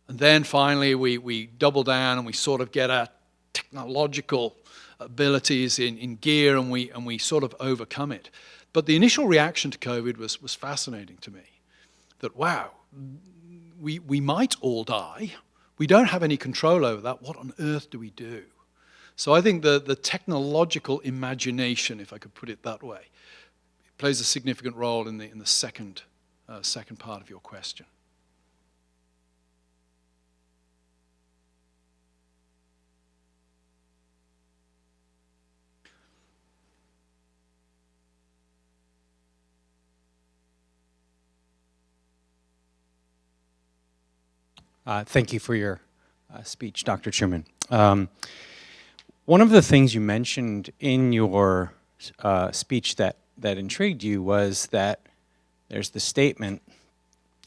And then finally we double down and we sort of get our technological abilities in gear, and we sort of overcome it. But the initial reaction to COVID was fascinating to me. That, wow, we might all die. We don't have any control over that. What on earth do we do? So I think the technological imagination, if I could put it that way, plays a significant role in the second part of your question. Thank you for your speech, Dr. Trueman. One of the things you mentioned in your speech that intrigued you was that there's the statement,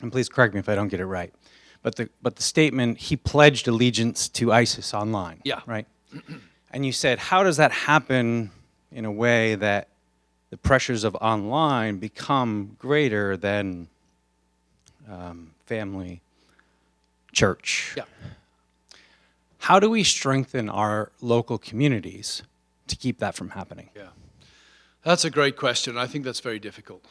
and please correct me if I don't get it right, but the statement, he pledged allegiance to ISIS online. Yeah. Right? And you said, how does that happen in a way that the pressures of online become greater than family, church? Yeah. How do we strengthen our local communities to keep that from happening? Yeah. That's a great question. I think that's very difficult.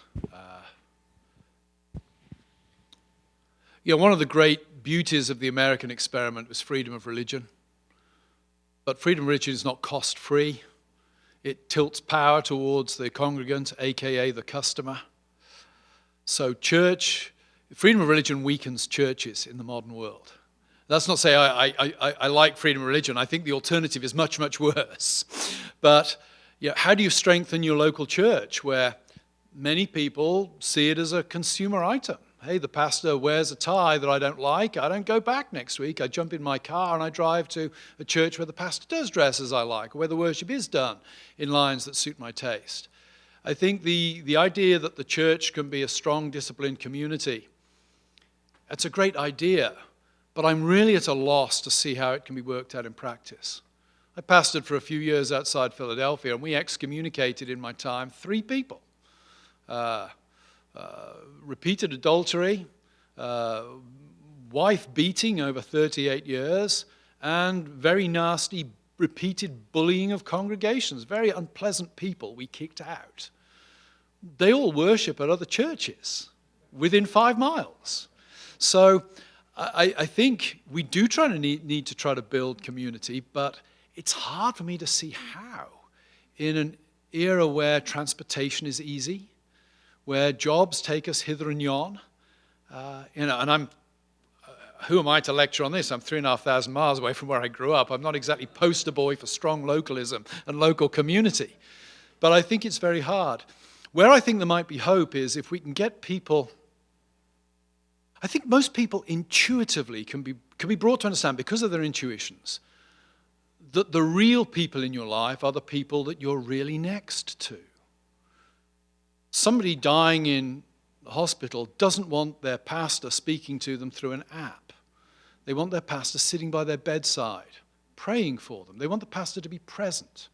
One of the great beauties of the American experiment was freedom of religion. But freedom of religion is not cost-free. It tilts power towards the congregant, aka the customer. So freedom of religion weakens churches in the modern world. That's not to say I like freedom of religion. I think the alternative is much, much worse. But how do you strengthen your local church where many people see it as a consumer item? Hey, the pastor wears a tie that I don't like. I don't go back next week. I jump in my car and I drive to a church where the pastor does dress as I like, or where the worship is done in lines that suit my taste. I think the idea that the church can be a strong, disciplined community, that's a great idea, but I'm really at a loss to see how it can be worked out in practice. I pastored for a few years outside Philadelphia, and we excommunicated in my time 3 people. Repeated adultery, wife beating over 38 years, and very nasty repeated bullying of congregations. Very unpleasant people we kicked out. They all worship at other churches within 5 miles. So I think we do need to try to build community, but it's hard for me to see how in an era where transportation is easy, where jobs take us hither and yon, and who am I to lecture on this? I'm 3,500 miles away from where I grew up. I'm not exactly poster boy for strong localism and local community, but I think it's very hard. Where I think there might be hope is if we can get people. I think most people intuitively can be brought to understand, because of their intuitions, that the real people in your life are the people that you're really next to. Somebody dying in the hospital doesn't want their pastor speaking to them through an app. They want their pastor sitting by their bedside, praying for them. They want the pastor to be present.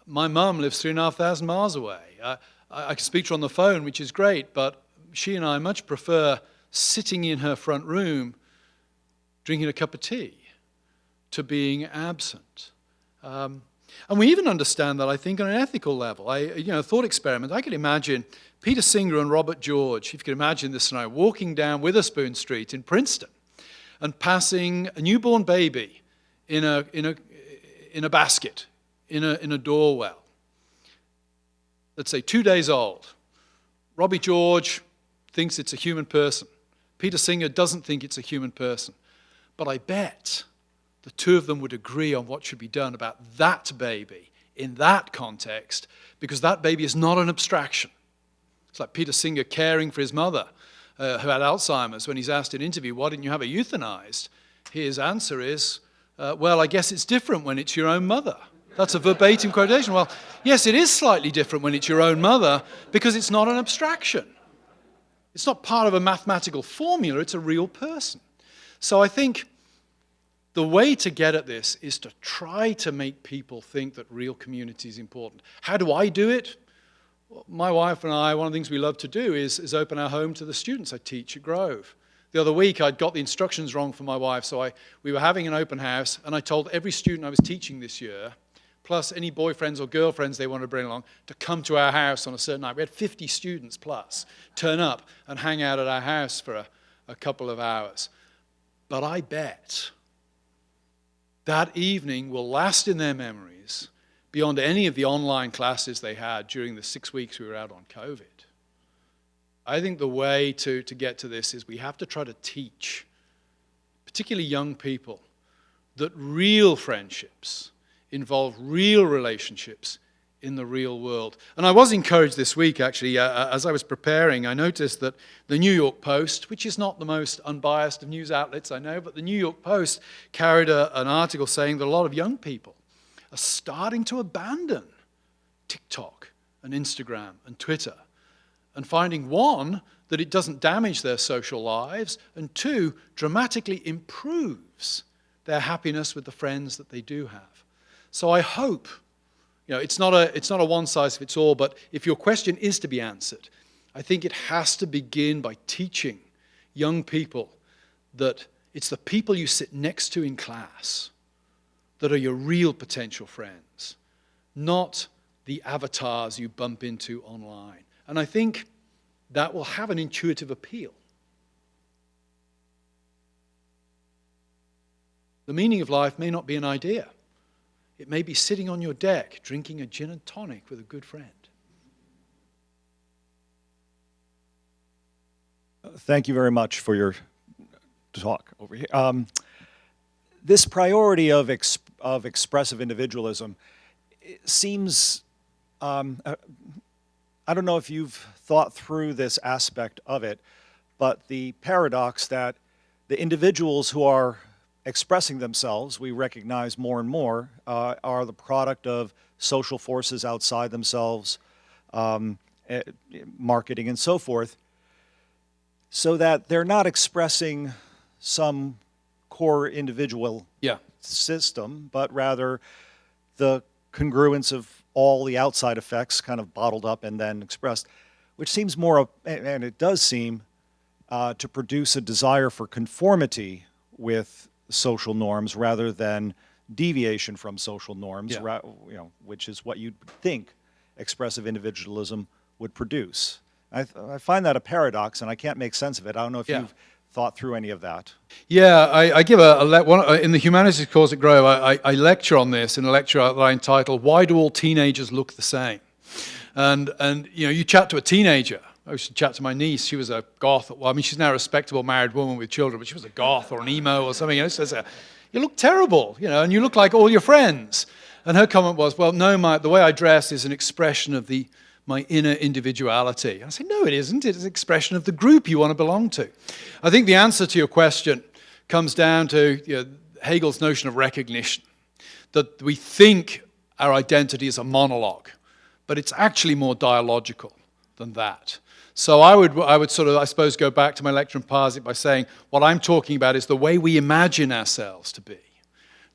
My mum lives 3,500 miles away. I can speak to her on the phone, which is great, but she and I much prefer sitting in her front room, drinking a cup of tea, to being absent. And we even understand that, I think, on an ethical level. A thought experiment. I could imagine Peter Singer and Robert George, if you could imagine this scenario, walking down Witherspoon Street in Princeton and passing a newborn baby in a basket, in a door well. Let's say 2 days old. Robbie George thinks it's a human person. Peter Singer doesn't think it's a human person. But I bet the two of them would agree on what should be done about that baby in that context, because that baby is not an abstraction. It's like Peter Singer caring for his mother, who had Alzheimer's. When he's asked in an interview, why didn't you have her euthanized? His answer is, well, I guess it's different when it's your own mother. That's a verbatim quotation. Well, yes, it is slightly different when it's your own mother, because it's not an abstraction. It's not part of a mathematical formula, it's a real person. So I think the way to get at this is to try to make people think that real community is important. How do I do it? Well, my wife and I, one of the things we love to do is open our home to the students I teach at Grove. The other week, I'd got the instructions wrong for my wife, so we were having an open house, and I told every student I was teaching this year, plus any boyfriends or girlfriends they wanted to bring along, to come to our house on a certain night. We had 50 students plus turn up and hang out at our house for a couple of hours. But I bet that evening will last in their memories beyond any of the online classes they had during the 6 weeks we were out on COVID. I think the way to get to this is we have to try to teach, particularly young people, that real friendships involve real relationships in the real world. And I was encouraged this week, actually, as I was preparing, I noticed that the New York Post, which is not the most unbiased of news outlets, I know, but the New York Post carried an article saying that a lot of young people are starting to abandon TikTok and Instagram and Twitter, and finding, one, that it doesn't damage their social lives, and two, dramatically improves their happiness with the friends that they do have. So I hope, it's not a one-size-fits-all, but if your question is to be answered, I think it has to begin by teaching young people that it's the people you sit next to in class that are your real potential friends, not the avatars you bump into online. And I think that will have an intuitive appeal. The meaning of life may not be an idea. It may be sitting on your deck, drinking a gin and tonic with a good friend. Thank you very much for your talk over here. This priority of expressive individualism, it seems, I don't know if you've thought through this aspect of it, but the paradox that the individuals who are expressing themselves, we recognize more and more, are the product of social forces outside themselves, marketing and so forth, so that they're not expressing some core individual Yeah. system, but rather the congruence of all the outside effects kind of bottled up and then expressed, which seems more, and it does seem, to produce a desire for conformity with social norms rather than deviation from social norms, Yeah. which is what you'd think expressive individualism would produce. I find that a paradox, and I can't make sense of it. I don't know if Yeah. you've thought through any of that. Yeah, I give in the humanities course at Grove, I lecture on this in a lecture that I entitled, "Why Do All Teenagers Look the Same?" And you chat to a teenager. I used to chat to my niece. She was a goth. Well, I mean, she's now a respectable married woman with children, but she was a goth or an emo or something. She says, "You look terrible, and you look like all your friends." And her comment was, "Well, no, the way I dress is an expression of my inner individuality." And I say, "No, it isn't. It is an expression of the group you want to belong to." I think the answer to your question comes down to Hegel's notion of recognition, that we think our identity is a monologue, but it's actually more dialogical than that. So I would sort of, I suppose, go back to my lecture and parse it by saying what I'm talking about is the way we imagine ourselves to be.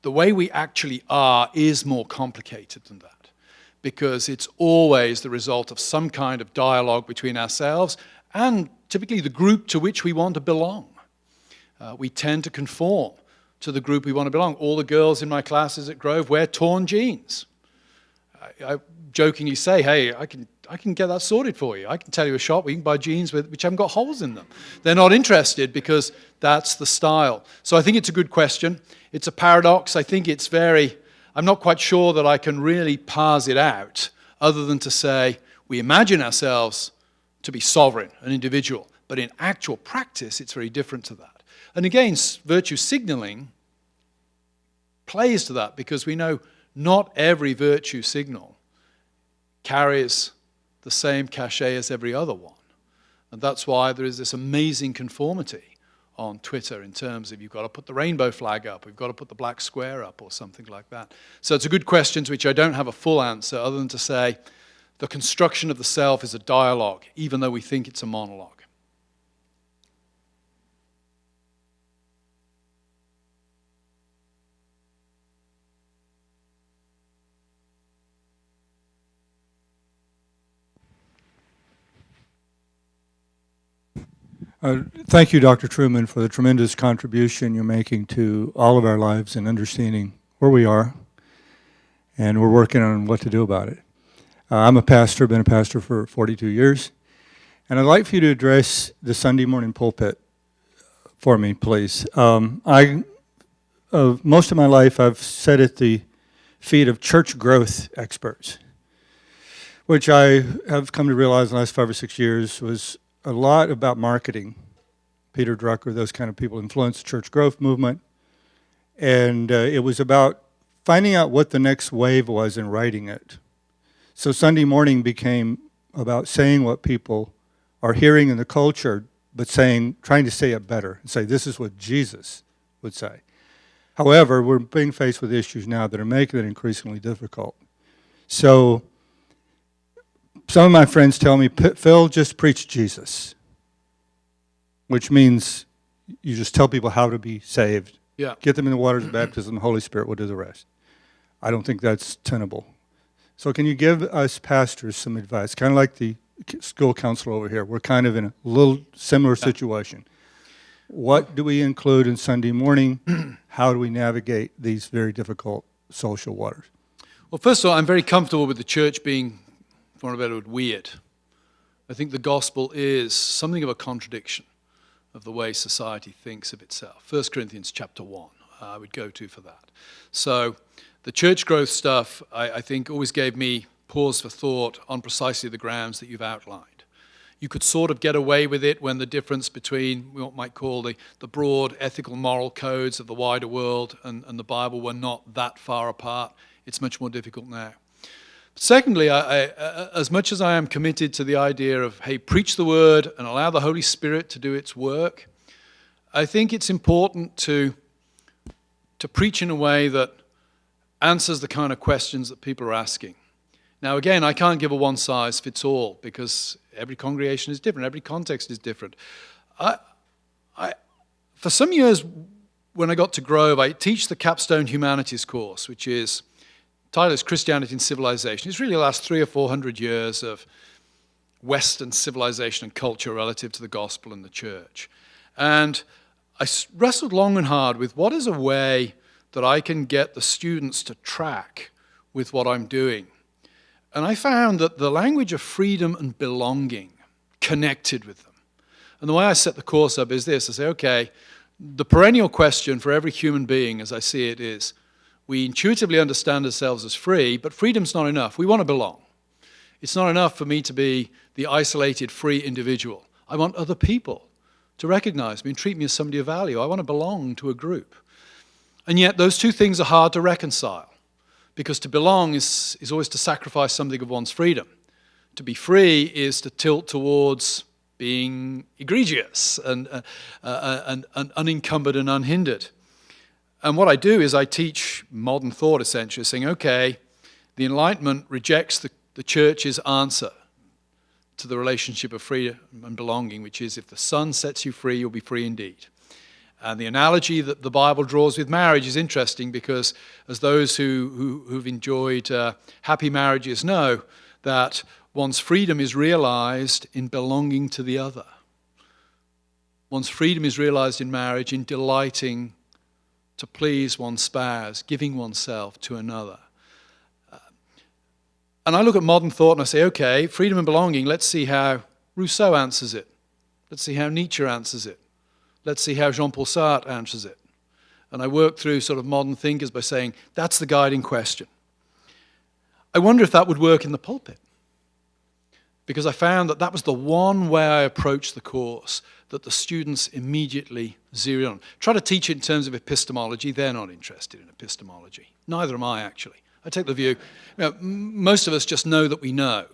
The way we actually are is more complicated than that, because it's always the result of some kind of dialogue between ourselves and typically the group to which we want to belong. We tend to conform to the group we want to belong. All the girls in my classes at Grove wear torn jeans. I jokingly say, "Hey, I can get that sorted for you. I can tell you a shop where you can buy jeans which haven't got holes in them." They're not interested because that's the style. So I think it's a good question. It's a paradox. I think it's I'm not quite sure that I can really parse it out other than to say we imagine ourselves to be sovereign and individual, but in actual practice it's very different to that. And again, virtue signaling plays to that, because we know not every virtue signal carries the same cachet as every other one. And that's why there is this amazing conformity on Twitter in terms of you've got to put the rainbow flag up, we've got to put the black square up, or something like that. So it's a good question to which I don't have a full answer other than to say the construction of the self is a dialogue, even though we think it's a monologue. Thank you, Dr. Trueman, for the tremendous contribution you're making to all of our lives and understanding where we are, and we're working on what to do about it. I'm a pastor, been a pastor for 42 years, and I'd like for you to address the Sunday morning pulpit for me, please. Most of my life I've sat at the feet of church growth experts, which I have come to realize in the last 5 or 6 years was a lot about marketing. Peter Drucker, those kind of people influenced the church growth movement. And it was about finding out what the next wave was and writing it. So Sunday morning became about saying what people are hearing in the culture, but trying to say it better and say, this is what Jesus would say. However, we're being faced with issues now that are making it increasingly difficult. So some of my friends tell me, "Phil, just preach Jesus," which means you just tell people how to be saved. Yeah. Get them in the waters of baptism, the Holy Spirit will do the rest. I don't think that's tenable. So can you give us pastors some advice? Kind of like the school counselor over here. We're kind of in a little similar situation. What do we include in Sunday morning? How do we navigate these very difficult social waters? Well, first of all, I'm very comfortable with the church being, for a better word, weird. I think the gospel is something of a contradiction of the way society thinks of itself. 1 Corinthians chapter 1, I would go to for that. So the church growth stuff, I think, always gave me pause for thought on precisely the grounds that you've outlined. You could sort of get away with it when the difference between what we might call the broad ethical moral codes of the wider world and the Bible were not that far apart. It's much more difficult now. Secondly, as much as I am committed to the idea of, hey, preach the word and allow the Holy Spirit to do its work, I think it's important to preach in a way that answers the kind of questions that people are asking. Now, again, I can't give a one-size-fits-all because every congregation is different, every context is different. For some years, when I got to Grove, I teach the Capstone Humanities course, which is title is Christianity and Civilization. It's really the last 300 or 400 years of Western civilization and culture relative to the gospel and the church. And I wrestled long and hard with what is a way that I can get the students to track with what I'm doing. And I found that the language of freedom and belonging connected with them. And the way I set the course up is this. I say, okay, the perennial question for every human being, as I see it, is we intuitively understand ourselves as free, but freedom's not enough. We want to belong. It's not enough for me to be the isolated, free individual. I want other people to recognize me and treat me as somebody of value. I want to belong to a group. And yet those two things are hard to reconcile, because to belong is always to sacrifice something of one's freedom. To be free is to tilt towards being egregious and unencumbered and unhindered. And what I do is I teach modern thought, essentially, saying, okay, the Enlightenment rejects the church's answer to the relationship of freedom and belonging, which is if the Son sets you free, you'll be free indeed. And the analogy that the Bible draws with marriage is interesting because, as those who've enjoyed happy marriages know, that one's freedom is realized in belonging to the other. One's freedom is realized in marriage in delighting to please one's spouse, giving oneself to another. And I look at modern thought and I say, okay, freedom and belonging, let's see how Rousseau answers it. Let's see how Nietzsche answers it. Let's see how Jean-Paul Sartre answers it. And I work through sort of modern thinkers by saying, that's the guiding question. I wonder if that would work in the pulpit. Because I found that was the one way I approached the course that the students immediately zeroed on. Try to teach it in terms of epistemology. They're not interested in epistemology. Neither am I, actually. I take the view, most of us just know that we know.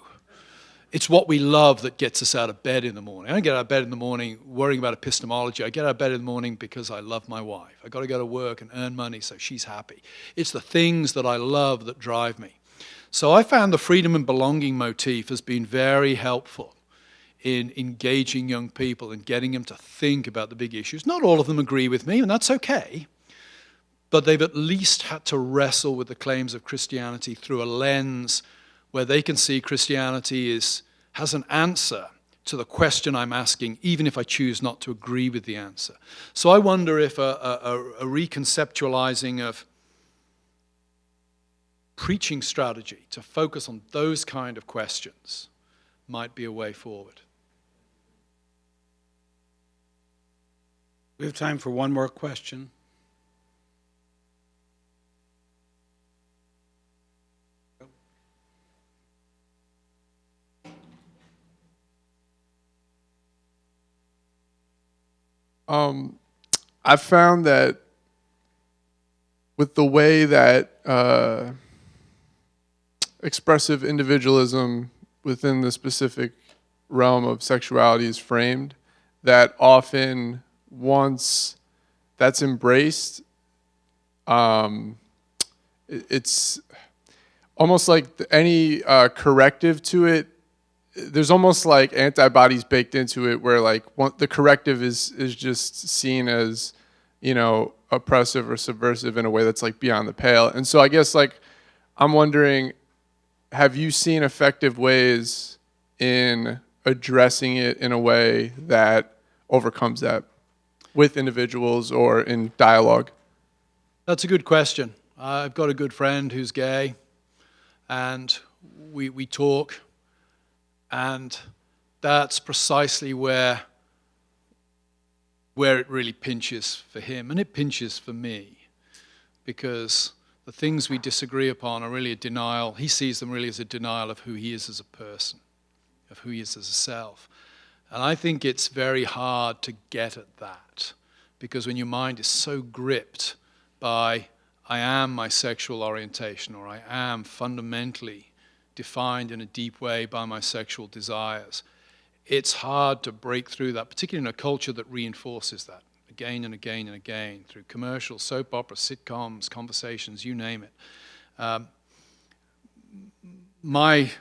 It's what we love that gets us out of bed in the morning. I don't get out of bed in the morning worrying about epistemology. I get out of bed in the morning because I love my wife. I've got to go to work and earn money so she's happy. It's the things that I love that drive me. So I found the freedom and belonging motif has been very helpful in engaging young people and getting them to think about the big issues. Not all of them agree with me, and that's okay. But they've at least had to wrestle with the claims of Christianity through a lens where they can see Christianity has an answer to the question I'm asking, even if I choose not to agree with the answer. So I wonder if a reconceptualizing of preaching strategy to focus on those kind of questions might be a way forward. We have time for one more question. I found that with the way that expressive individualism within the specific realm of sexuality is framed, that often once that's embraced, it's almost like any corrective to it, there's almost like antibodies baked into it where like the corrective is just seen as, oppressive or subversive in a way that's like beyond the pale. And so I guess like I'm wondering, have you seen effective ways in addressing it in a way that overcomes that with individuals or in dialogue? That's a good question. I've got a good friend who's gay, and we talk, and that's precisely where it really pinches for him, and it pinches for me, because the things we disagree upon are really a denial. He sees them really as a denial of who he is as a person, of who he is as a self. And I think it's very hard to get at that, because when your mind is so gripped by I am my sexual orientation, or I am fundamentally defined in a deep way by my sexual desires. It's hard to break through that, particularly in a culture that reinforces that again and again and again through commercials, soap operas, sitcoms, conversations, you name it. My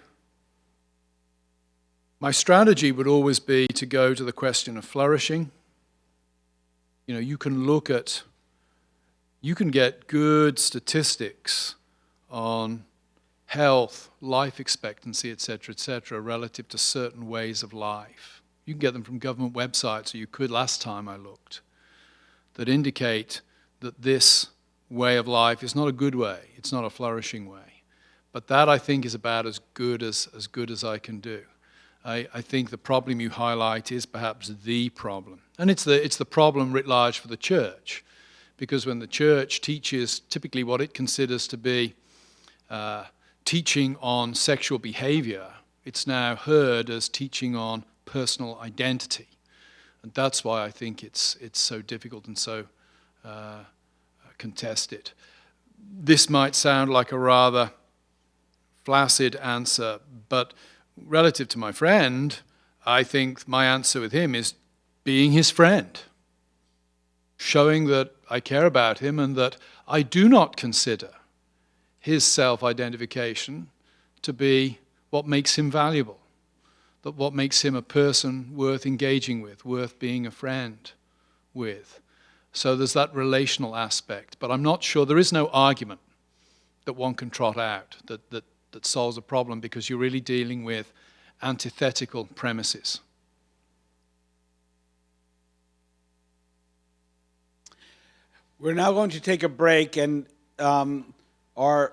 strategy would always be to go to the question of flourishing. You know, you can get good statistics on health, life expectancy, et cetera, relative to certain ways of life. You can get them from government websites, or you could last time I looked, that indicate that this way of life is not a good way, it's not a flourishing way. But that, I think, is about as good as I can do. I think the problem you highlight is perhaps the problem. And it's the problem writ large for the church, because when the church teaches typically what it considers to be teaching on sexual behavior, it's now heard as teaching on personal identity. And that's why I think it's so difficult and so contested. This might sound like a rather flaccid answer, but relative to my friend, I think my answer with him is being his friend, showing that I care about him and that I do not consider his self-identification to be what makes him valuable, that what makes him a person worth engaging with, worth being a friend with. So there's that relational aspect, but I'm not sure, there is no argument that one can trot out that solves a problem, because you're really dealing with antithetical premises. We're now going to take a break, and our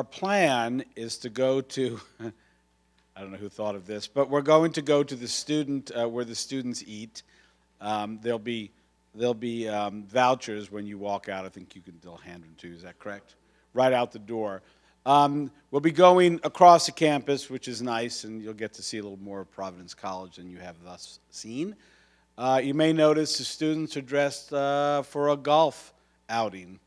plan is to go to, I don't know who thought of this, but we're going to go to the student, where the students eat. There'll be vouchers when you walk out. I think they'll hand them to you, is that correct? Right out the door. We'll be going across the campus, which is nice, and you'll get to see a little more of Providence College than you have thus seen. You may notice the students are dressed for a golf outing,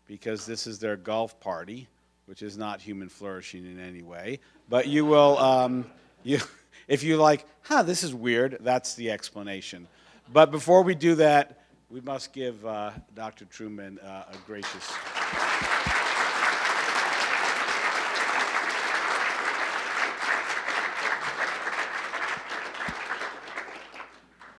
because this is their golf party, which is not human flourishing in any way. But you will, if you're like, this is weird, that's the explanation. But before we do that, we must give Dr. Trueman a gracious...